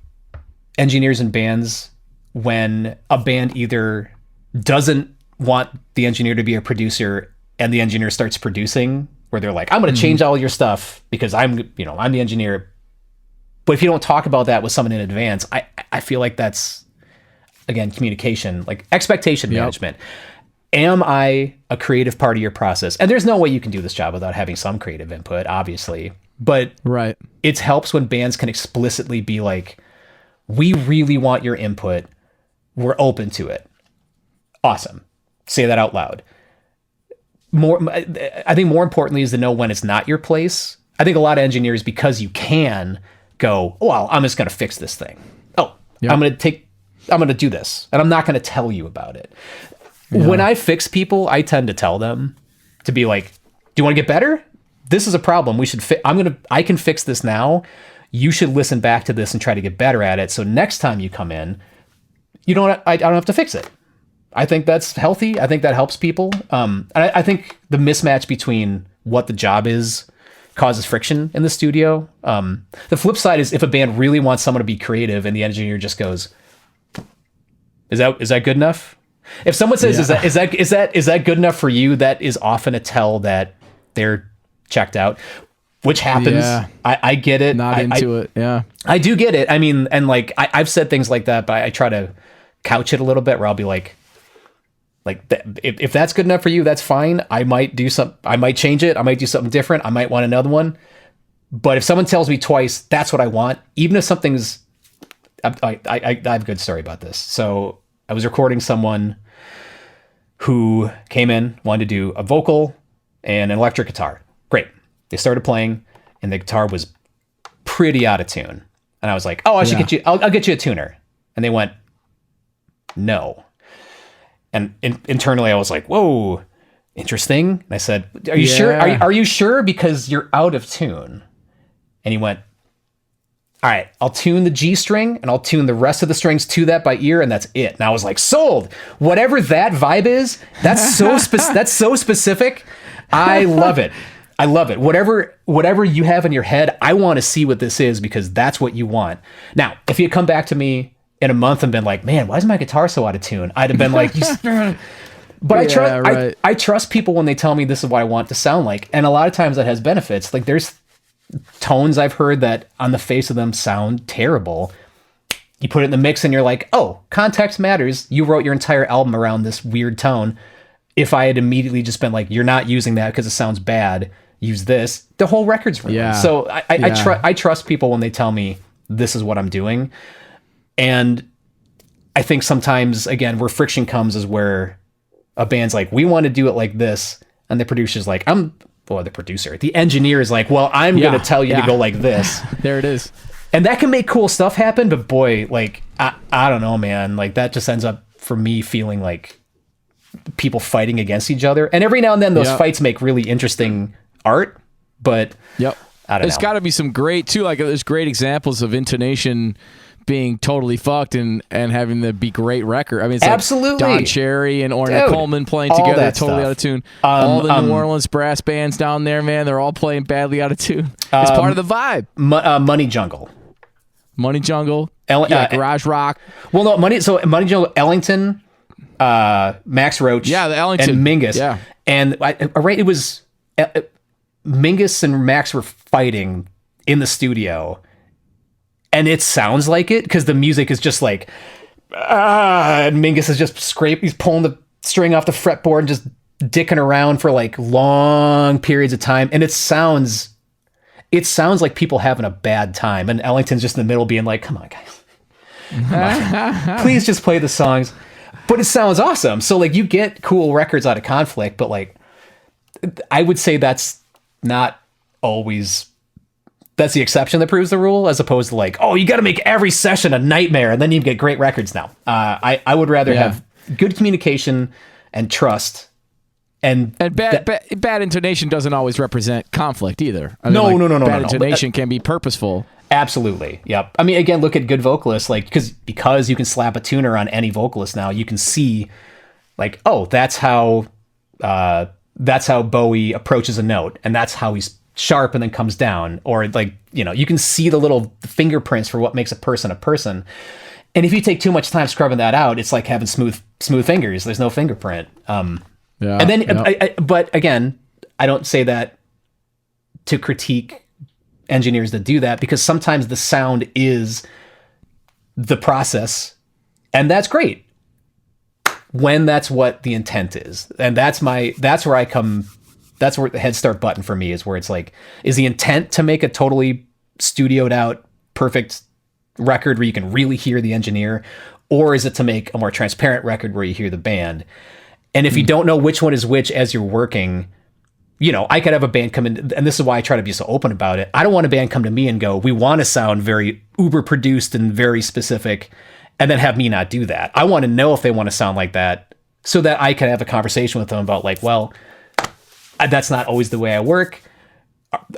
engineers and bands when a band either doesn't want the engineer to be a producer and the engineer starts producing, where they're like, I'm going to change all your stuff because I'm the engineer. But if you don't talk about that with someone in advance, I feel like that's again, communication, like expectation management. Am I a creative part of your process? And there's no way you can do this job without having some creative input, obviously. But Right. it helps when bands can explicitly be like, we really want your input. We're open to it. Awesome. Say that out loud. I think more importantly is to know when it's not your place. I think a lot of engineers, because you can go, oh, well, I'm just going to fix this thing. Oh, I'm going to do this, and I'm not going to tell you about it. Yeah. When I fix people, I tend to tell them to be like, do you want to get better? This is a problem. I can fix this now. You should listen back to this and try to get better at it. So next time you come in, I don't have to fix it. I think that's healthy. I think that helps people. I think the mismatch between what the job is causes friction in the studio. The flip side is if a band really wants someone to be creative and the engineer just goes, is that good enough? If someone says, is that good enough for you? That is often a tell that they're checked out, which happens. Yeah. I get it. Not into it. Yeah. I do get it. I mean, and like, I've said things like that, but I try to couch it a little bit where I'll be like if that's good enough for you, that's fine. I might change it. I might do something different. I might want another one. But if someone tells me twice, that's what I want, even if something's, I have a good story about this. So I was recording someone who came in, wanted to do a vocal and an electric guitar. Great. They started playing and the guitar was pretty out of tune. And I was like, oh, I'll get you a tuner. And they went, no. And internally I was like, whoa, interesting. And I said, are you sure? Are you sure? Because you're out of tune. And he went, all right, I'll tune the G string and I'll tune the rest of the strings to that by ear. And that's it. And I was like, sold. Whatever that vibe is, that's so specific. I love it. I love it. Whatever you have in your head, I want to see what this is because that's what you want. Now, if you come back to me in a month and been like, man, why is my guitar so out of tune? I'd have been like, but I trust people when they tell me this is what I want to sound like. And a lot of times that has benefits. Like there's tones I've heard that on the face of them sound terrible. You put it in the mix and you're like, oh, context matters. You wrote your entire album around this weird tone. If I had immediately just been like, you're not using that because it sounds bad, use this, the whole record's ruined. Yeah. So I trust people when they tell me this is what I'm doing. And I think sometimes, again, where friction comes is where a band's like, we want to do it like this. And the producer's like, the engineer is like, well, I'm going to tell you to go like this. There it is. And that can make cool stuff happen. But boy, like, I don't know, man. Like that just ends up for me feeling like people fighting against each other. And every now and then those fights make really interesting art. But I don't know. There's got to be some great, too. Like there's great examples of intonation being totally fucked and having the be great record. I mean, it's absolutely like Don Cherry and Ornette Coleman playing together totally out of tune. All the New Orleans brass bands down there, man, they're all playing badly out of tune. It's part of the vibe. Money Jungle, Garage Rock. Well, no, Money Jungle, Ellington, Max Roach, the Ellington and Mingus, and it was Mingus and Max were fighting in the studio. And it sounds like it because the music is just like, and Mingus is just he's pulling the string off the fretboard and just dicking around for like long periods of time. And it sounds like people having a bad time. And Ellington's just in the middle being like, come on, guys. Come on. Please just play the songs. But it sounds awesome. So like you get cool records out of conflict, but like, I would say that's not always... That's the exception that proves the rule, as opposed to like, oh, you got to make every session a nightmare, and then you get great records now. I would rather have good communication and trust. And bad intonation doesn't always represent conflict either. I mean, no. Bad intonation can be purposeful. Absolutely. Yep. I mean, again, look at good vocalists, like because you can slap a tuner on any vocalist now, you can see like, oh, that's how Bowie approaches a note, and that's how he's sharp and then comes down, or like, you can see the little fingerprints for what makes a person. And if you take too much time scrubbing that out, it's like having smooth fingers. There's no fingerprint. And then, but again, I don't say that to critique engineers that do that, because sometimes the sound is the process And that's great when that's what the intent is. And that's where the Head Start button for me is, where it's like, is the intent to make a totally studioed out, perfect record where you can really hear the engineer, or is it to make a more transparent record where you hear the band? And if you don't know which one is which as you're working, I could have a band come in, and this is why I try to be so open about it. I don't want a band come to me and go, we want to sound very uber produced and very specific, and then have me not do that. I want to know if they want to sound like that, so that I can have a conversation with them about, like, well, that's not always the way I work.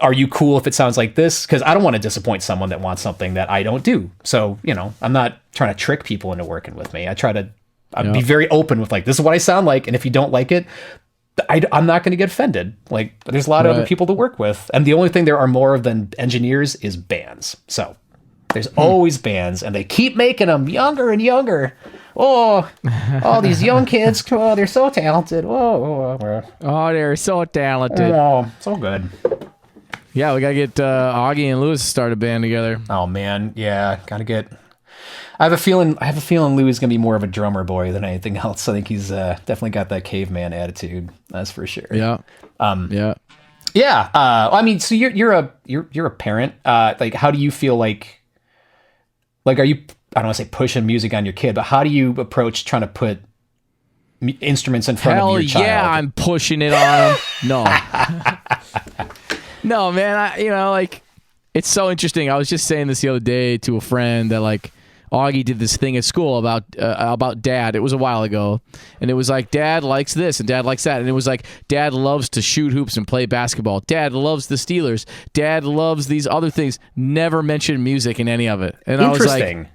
Are you cool if it sounds like this? Because I don't want to disappoint someone that wants something that I don't do. So, I'm not trying to trick people into working with me. I try to be very open with, like, this is what I sound like, and if you don't like it, I'm not going to get offended. Like, there's a lot of other people to work with, and the only thing there are more of than engineers is bands. So there's always bands, and they keep making them younger and younger. Oh, all these young kids, oh, they're so talented. Oh, they're so talented. Oh, so good. Yeah, we got to get Augie and Lewis to start a band together. Oh, man. Yeah, got to get... I have a feeling Louis is going to be more of a drummer boy than anything else. I think he's definitely got that caveman attitude. That's for sure. Yeah. Yeah. I mean, so you're a parent. Like, how do you feel like are you, I don't want to say pushing music on your kid, but how do you approach trying to put instruments in front of your child? Yeah, I'm pushing it on him. No. No, man. It's so interesting. I was just saying this the other day to a friend that, like, Augie did this thing at school about Dad. It was a while ago, and it was like, Dad likes this and Dad likes that, and it was like, Dad loves to shoot hoops and play basketball. Dad loves the Steelers. Dad loves these other things. Never mentioned music in any of it. And interesting.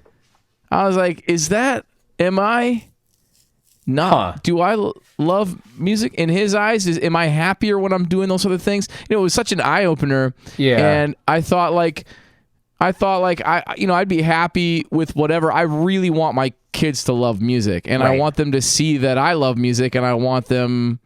I was like, am I not? Huh. Do I love music in his eyes? Am I happier when I'm doing those other things? It was such an eye opener. Yeah. And I thought I'd be happy with whatever. I really want my kids to love music, and right. I want them to see that I love music, and I want them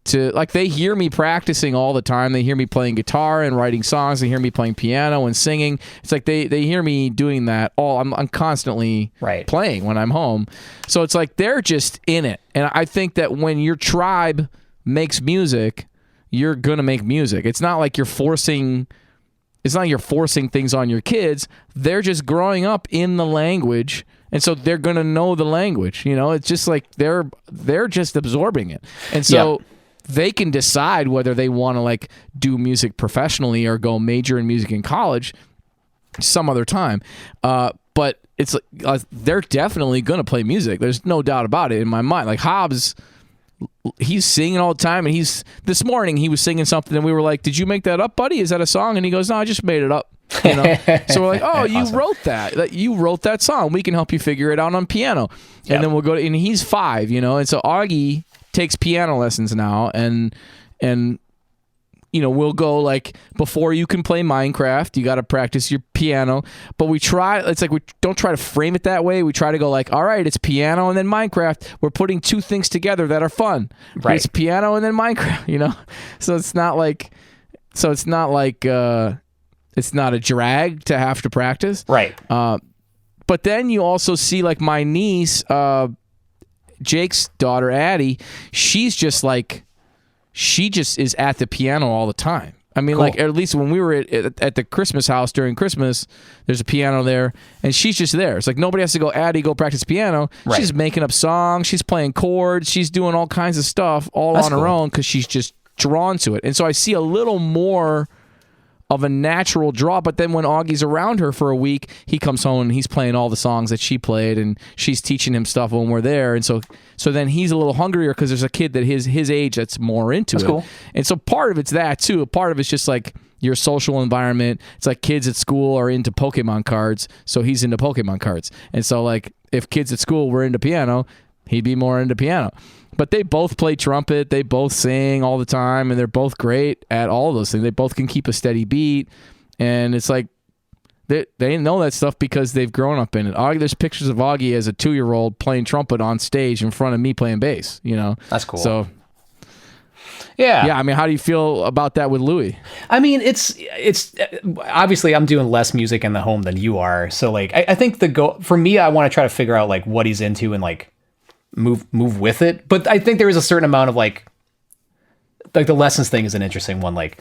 to, like, they hear me practicing all the time. They hear me playing guitar and writing songs. They hear me playing piano and singing. It's like they hear me doing that all. I'm constantly playing when I'm home. So it's like they're just in it. And I think that when your tribe makes music, you're going to make music. It's not like you're forcing things on your kids. They're just growing up in the language, and so they're going to know the language. It's just like they're just absorbing it. And so they can decide whether they want to, like, do music professionally or go major in music in college some other time. But it's like they're definitely going to play music. There's no doubt about it in my mind. Like Hobbs, he's singing all the time, and this morning he was singing something, and we were like, "Did you make that up, buddy? Is that a song?" And he goes, "No, I just made it up." So we're like, "Oh, you awesome. wrote that? You wrote that song? We can help you figure it out on piano." And then we'll go to, and he's 5, and so Augie takes piano lessons now, and we'll go, like, before you can play Minecraft, you got to practice your piano. But it's like we don't try to frame it that way. We try to go like, all right, it's piano and then Minecraft. We're putting two things together that are fun. Right. It's piano and then Minecraft, So it's not like it's not a drag to have to practice. Right. But then you also see, like, my niece, Jake's daughter, Addie, she just is at the piano all the time. I mean, cool. Like, at least when we were at the Christmas house during Christmas, there's a piano there, and she's just there. It's like nobody has to go, Addie, go practice piano. Right. She's making up songs. She's playing chords. She's doing all kinds of stuff all on her own because she's just drawn to it. And so I see a little more of a natural draw, but then when Augie's around her for a week, he comes home and he's playing all the songs that she played, and she's teaching him stuff when we're there, and so then he's a little hungrier because there's a kid that his age that's more into it. Cool. And so part of it's that too. Part of it's just like your social environment. It's like kids at school are into Pokemon cards, so he's into Pokemon cards, and so, like, if kids at school were into piano, he'd be more into piano. But they both play trumpet, they both sing all the time, and they're both great at all those things. They both can keep a steady beat, and it's like they know that stuff because they've grown up in it. There's pictures of Augie as a 2-year-old playing trumpet on stage in front of me playing bass. That's cool. So Yeah, I mean, how do you feel about that with Louis? I mean, it's obviously I'm doing less music in the home than you are. So like, I think for me, I want to try to figure out like what he's into and like move with it. But I think there is a certain amount of like the lessons thing is an interesting one. Like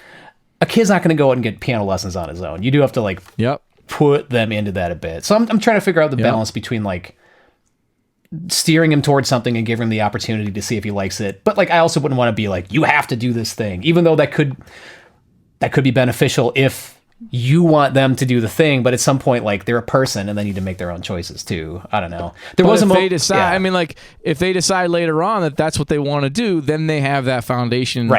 a kid's not going to go out and get piano lessons on his own. You do have to like put them into that a bit. So I'm trying to figure out the balance between like steering him towards something and giving him the opportunity to see if he likes it. But like, I also wouldn't want to be like, you have to do this thing, even though that could be beneficial if you want them to do the thing. But at some point, like they're a person and they need to make their own choices too. I don't know. They decide, I mean, like if they decide later on that that's what they want to do, then they have that foundation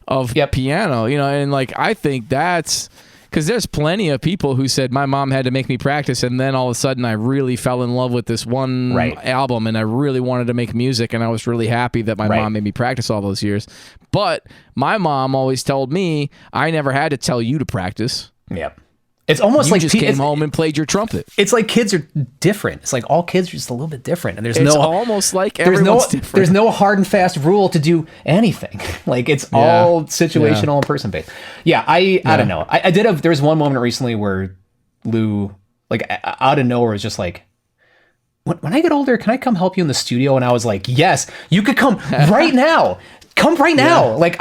of piano, you know, and like, I think that's, because there's plenty of people who said my mom had to make me practice, and then all of a sudden I really fell in love with this one album, and I really wanted to make music, and I was really happy that my mom made me practice all those years. But my mom always told me I never had to tell you to practice. Yep. It's almost you like just came home and played your trumpet. It's like kids are different. It's like all kids are just a little bit different, and it's almost like everyone's different. There's no hard and fast rule to do anything. Like it's all situational and person based. Yeah, I don't know. There was one moment recently where Lou, like out of nowhere, was just like, when I get older, can I come help you in the studio? And I was like, yes, you could come right now. Come right now. Like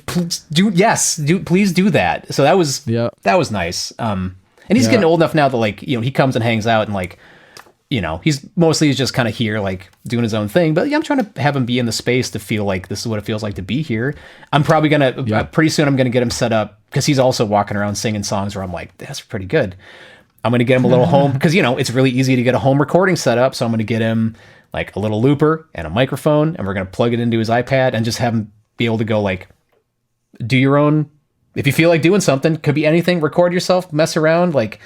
please do that. So that was nice. And he's getting old enough now that like, you know, he comes and hangs out and like, you know, he's just kind of here, like doing his own thing. But yeah, I'm trying to have him be in the space to feel like this is what it feels like to be here. I'm probably pretty soon I'm going to get him set up, because he's also walking around singing songs where I'm like, that's pretty good. I'm going to get him a little home, because, you know, it's really easy to get a home recording set up. So I'm going to get him like a little looper and a microphone, and we're going to plug it into his iPad and just have him be able to go like, do your own, if you feel like doing something, could be anything, record yourself, mess around, like,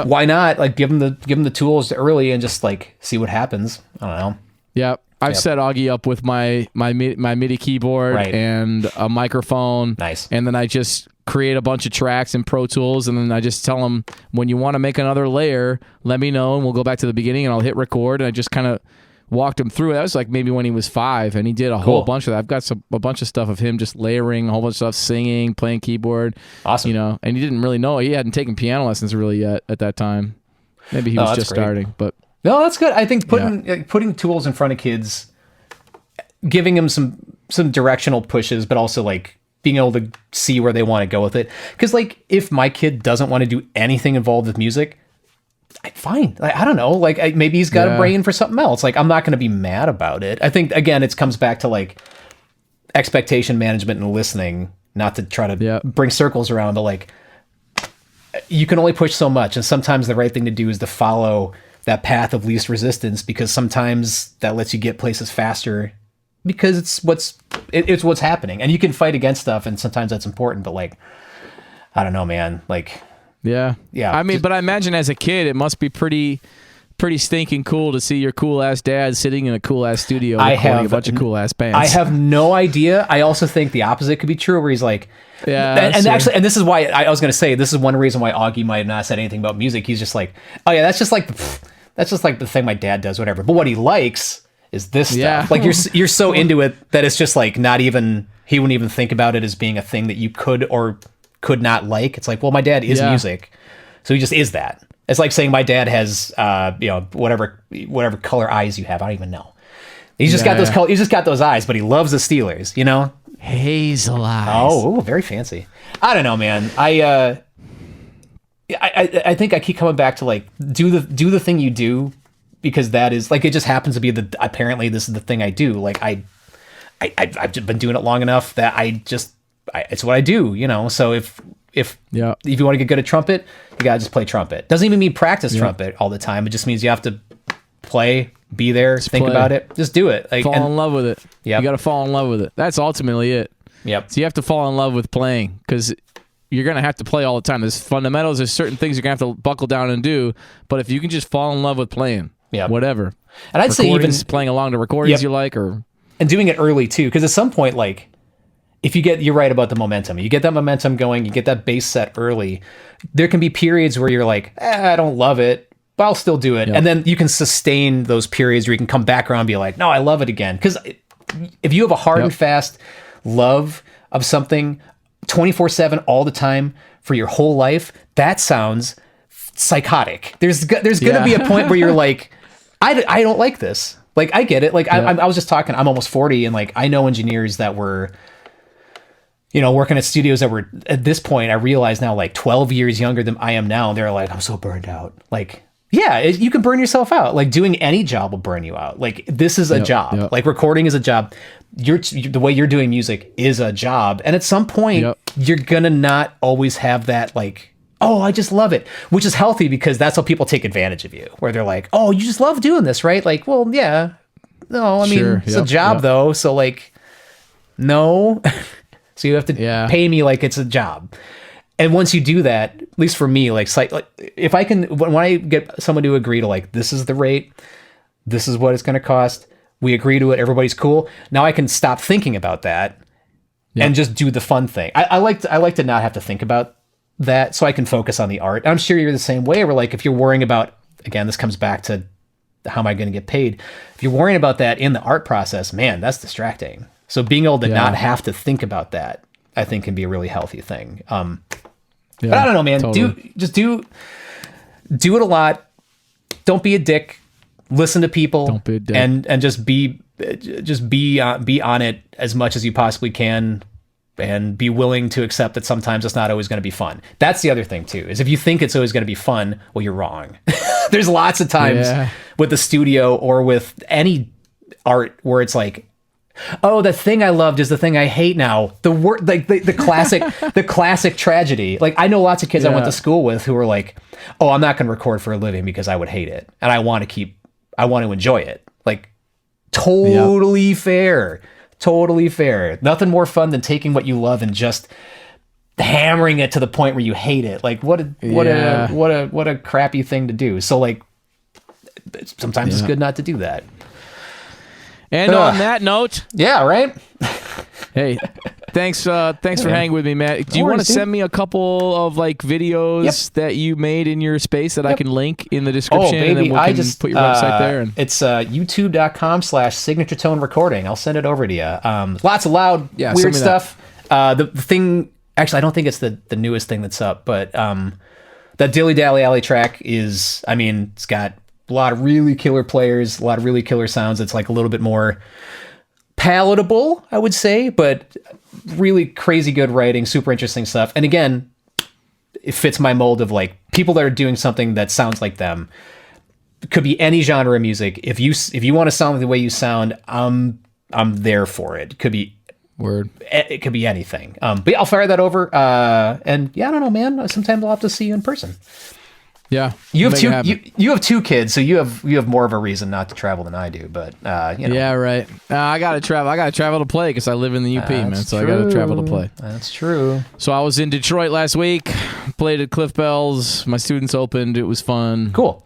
why not? Like give him the tools early and just like see what happens. I don't know. Yeah. I've set Augie up with my MIDI keyboard and a microphone. Nice. And then I just create a bunch of tracks in Pro Tools, and then I just tell him, when you want to make another layer, let me know, and we'll go back to the beginning, and I'll hit record. And I just kind of walked him through it. That was like maybe when he was 5, and he did a whole bunch of that. I've got a bunch of stuff of him just layering, a whole bunch of stuff, singing, playing keyboard. Awesome. You know, and he didn't really know. He hadn't taken piano lessons really yet at that time. Maybe he was just starting, but... No, that's good. I think putting tools in front of kids, giving them some directional pushes, but also like being able to see where they want to go with it. Because like if my kid doesn't want to do anything involved with music, fine. I don't know. Like maybe he's got a brain for something else. Like I'm not going to be mad about it. I think again, it comes back to like expectation management and listening. Not to try to bring circles around, but like you can only push so much, and sometimes the right thing to do is to follow that path of least resistance, because sometimes that lets you get places faster, because it's what's happening, and you can fight against stuff, and sometimes that's important. But like, I don't know, man. Like, yeah. I mean, but I imagine as a kid, it must be pretty stinking cool to see your cool ass dad sitting in a cool ass studio recording a bunch of cool ass bands. I have no idea. I also think the opposite could be true, where he's like, and actually, and this is why I was going to say, this is one reason why Augie might have not said anything about music. He's just like, oh yeah, that's just like the thing my dad does, whatever. But what he likes is this stuff. Like you're so into it that it's just like not even, he wouldn't even think about it as being a thing that you could or could not like. It's like, well, my dad is music, so he just is that. It's like saying my dad has, whatever color eyes you have. I don't even know. He's just got those color. He's just got those eyes, but he loves the Steelers. You know, hazel eyes. Oh, very fancy. I don't know, man. I think I keep coming back to like do the thing you do, because that is like, it just happens to be apparently this is the thing I do. Like I've been doing it long enough that it's what I do. You know, so if you want to get good at trumpet, you gotta just play trumpet. Doesn't even mean practice trumpet all the time. It just means you have to play, be there, think about it, just do it. Like, fall in love with it. You gotta fall in love with it. That's ultimately it. Yep. So you have to fall in love with playing, because you're gonna have to play all the time. There's fundamentals. There's certain things you're gonna have to buckle down and do. But if you can just fall in love with playing, whatever. And I'd say even playing along to recordings you like, and doing it early too, because at some point, like, if you're right about the momentum, you get that momentum going, you get that base set early, there can be periods where you're like, I don't love it, but I'll still do it. Yep. And then you can sustain those periods where you can come back around and be like, no, I love it again. Because if you have a hard and fast, love of something 24/7 all the time for your whole life, that sounds psychotic. There's going to be a point where you're like, I don't like this. Like, I get it. Like, I was just talking, I'm almost 40, and like, I know engineers that were, working at studios that were, at this point, I realize now, like 12 years younger than I am now. And they're like, I'm so burned out. Like, yeah, you can burn yourself out. Like, doing any job will burn you out. Like, this is a job. Yep. Like, recording is a job. The way you're doing music is a job. And at some point, you're going to not always have that, like, oh, I just love it, which is healthy because that's how people take advantage of you, where they're like, oh, you just love doing this, right? Like, well, yeah. No, I mean, it's a job though. So like, no. So you have to pay me like it's a job. And once you do that, at least for me, like if I can, when I get someone to agree to like, this is the rate, this is what it's going to cost, we agree to it, everybody's cool. Now I can stop thinking about that and just do the fun thing. I like to not have to think about that, so I can focus on the art. I'm sure you're the same way, where like, if you're worrying about, again, this comes back to how am I going to get paid? If you're worrying about that in the art process, man, that's distracting. So being able to not have to think about that, I think, can be a really healthy thing. But I don't know, man. Totally. Do it a lot. Don't be a dick. Listen to people. Don't be a dick. And just be on it as much as you possibly can, and be willing to accept that sometimes it's not always going to be fun. That's the other thing too, is if you think it's always going to be fun, well, you're wrong. There's lots of times with the studio or with any art where it's like, oh, the thing I loved is the thing I hate now. The word, like the classic, the classic tragedy. Like, I know lots of kids I went to school with who were like, oh, I'm not going to record for a living because I would hate it. And I want to enjoy it. Like, totally fair. Totally fair. Nothing more fun than taking what you love and just hammering it to the point where you hate it. Like, what a crappy thing to do. So like, sometimes it's good not to do that. And on that note, right? Hey, thanks for hanging with me, Matt. Do you want to send me a couple of like videos that you made in your space that I can link in the description? Oh, baby, and then we can put your website there. And it's youtube.com/Signaturetone recording. I'll send it over to you. Lots of loud, weird stuff. The thing, actually, I don't think it's the newest thing that's up, but that Dilly Dally Alley track is, I mean, it's got a lot of really killer players, a lot of really killer sounds. It's like a little bit more palatable, I would say, but really crazy good writing, super interesting stuff. And again, it fits my mold of like people that are doing something that sounds like them. It could be any genre of music. If you want to sound like the way you sound, I'm there for it. It could be It could be anything. But I'll fire that over. And yeah, I don't know, man. Sometimes I'll have to see you in person. Yeah, you have two kids, so you have more of a reason not to travel than I do. But yeah, right. I gotta travel. I gotta travel to play because I live in the UP, man. So I gotta travel to play. That's true. So I was in Detroit last week. Played at Cliff Bell's. My students opened. It was fun. Cool.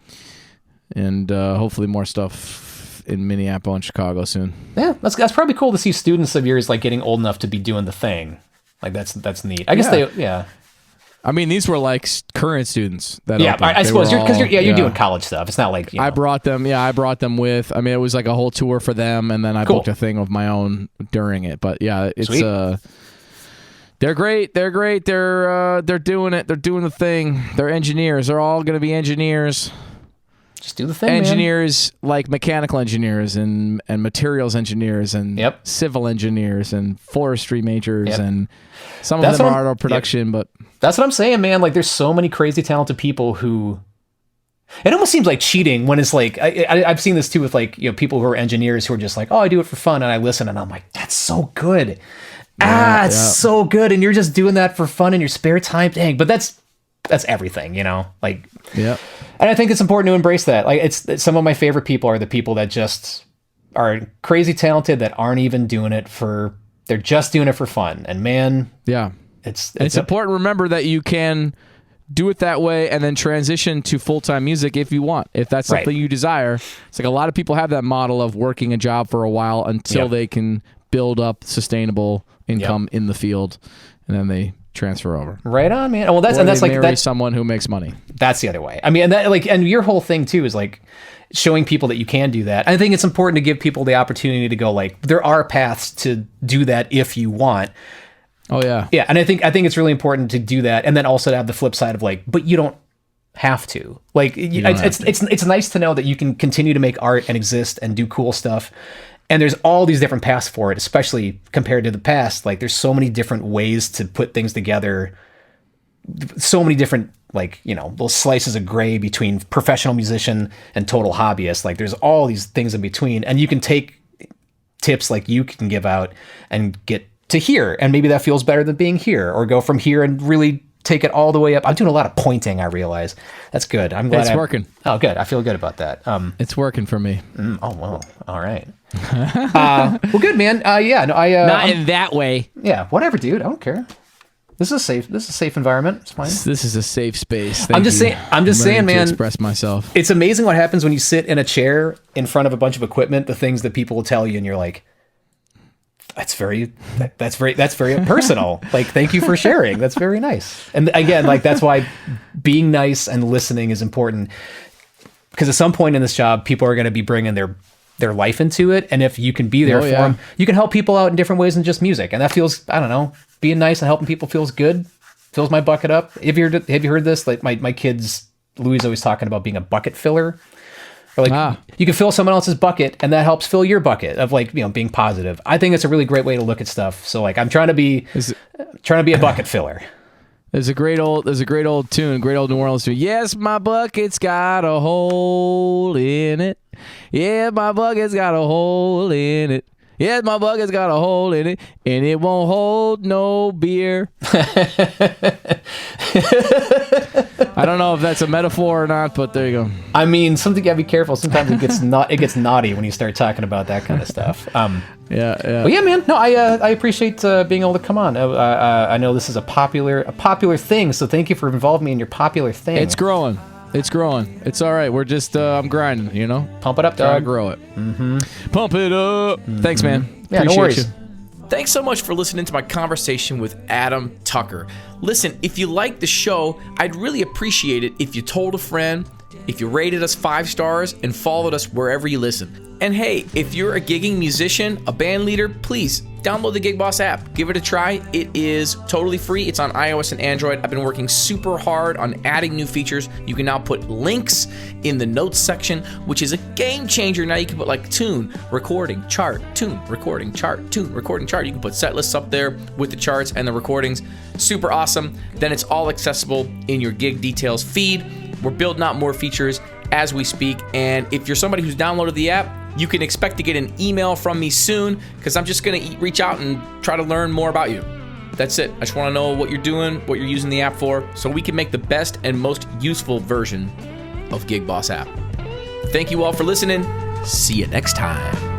And hopefully more stuff in Minneapolis and Chicago soon. Yeah, that's probably cool to see students of yours like getting old enough to be doing the thing. Like that's neat. I guess I mean, these were like current students that opened. I suppose you're doing college stuff. It's not like I brought them with. I mean, it was like a whole tour for them, and then I booked a thing of my own during it. But yeah, it's they're great. They're great. They're doing it. They're doing the thing. They're engineers. They're all going to be engineers. Just do the thing, engineers, man. Like mechanical engineers and materials engineers and civil engineers and forestry majors and some of them are auto production, but that's what I'm saying, man. Like, there's so many crazy talented people who. It almost seems like cheating when it's like I've seen this too with like people who are engineers who are just like, oh, I do it for fun and I listen and I'm like, that's so good. It's so good, and you're just doing that for fun in your spare time. Dang, but that's everything, like. Yeah. And I think it's important to embrace that. Like, it's some of my favorite people are the people that just are crazy talented that aren't even doing it they're just doing it for fun. And man, it's important to remember that you can do it that way and then transition to full-time music if you want. If that's something you desire. It's like a lot of people have that model of working a job for a while until they can build up sustainable income in the field, and then they transfer over. Right on, man. Well, that's Or and that's they like marry that's someone who makes money. That's the other way. I mean, and that like, and your whole thing too is like showing people that you can do that. I think it's important to give people the opportunity to go like, there are paths to do that if you want. Oh yeah, Yeah, and I think it's really important to do that, and then also to have the flip side of like, but you don't have to. Like, it's nice to know that you can continue to make art and exist and do cool stuff. And there's all these different paths for it, especially compared to the past. Like, there's so many different ways to put things together. So many different, like, you know, those slices of gray between professional musician and total hobbyist. Like, there's all these things in between, and you can take tips like you can give out and get to here, and maybe that feels better than being here, or go from here and really take it all the way up. I'm doing a lot of pointing, I realize. That's good. I'm glad it's working. Oh, good. I feel good about that. It's working for me. Oh, well. All right. Well, good, man. Yeah. No, Not in that way. Yeah. Whatever, dude. I don't care. This is a safe environment. It's fine. This is a safe space. I'm just saying, man. To express myself. It's amazing what happens when you sit in a chair in front of a bunch of equipment. The things that people will tell you, and you're like, that's very personal. Like, thank you for sharing. That's very nice. And again, like, that's why being nice and listening is important, because at some point in this job, people are going to be bringing their life into it. And if you can be there for them, you can help people out in different ways than just music. And that feels, I don't know, being nice and helping people feels good. Fills my bucket up. Have you heard this? Like my kids, Louis is always talking about being a bucket filler. Or like, you can fill someone else's bucket, and that helps fill your bucket of, like, you know, being positive. I think it's a really great way to look at stuff. So, like, I'm trying to be a bucket filler. There's a great old tune, great old New Orleans tune. Yes, my bucket's got a hole in it. Yeah, my bucket's got a hole in it. Yeah, my bucket's got a hole in it, and it won't hold no beer. I don't know if that's a metaphor or not, but there you go. I mean, something you gotta be careful. Sometimes it gets naughty when you start talking about that kind of stuff. Yeah. But yeah, man. No, I appreciate being able to come on. I know this is a popular thing, so thank you for involving me in your popular thing. It's growing. It's all right. We're just I'm grinding, you know. Pump it up, Try to dog. grow it. Mm-hmm. Pump it up. Mm-hmm. Thanks, man. Yeah, no worries. You. Thanks so much for listening to my conversation with Adam Tucker. Listen, if you like the show, I'd really appreciate it if you told a friend, if you rated us 5 stars, and followed us wherever you listen. And hey, if you're a gigging musician, a band leader, please download the Gig Boss app. Give it a try. It is totally free. It's on iOS and Android. I've been working super hard on adding new features. You can now put links in the notes section, which is a game changer. Now you can put like tune, recording, chart, tune, recording, chart, tune, recording, chart. You can put set lists up there with the charts and the recordings. Super awesome. Then it's all accessible in your gig details feed. We're building out more features as we speak. And if you're somebody who's downloaded the app, you can expect to get an email from me soon, because I'm just going to reach out and try to learn more about you. That's it. I just want to know what you're doing, what you're using the app for, so we can make the best and most useful version of Gig Boss app. Thank you all for listening. See you next time.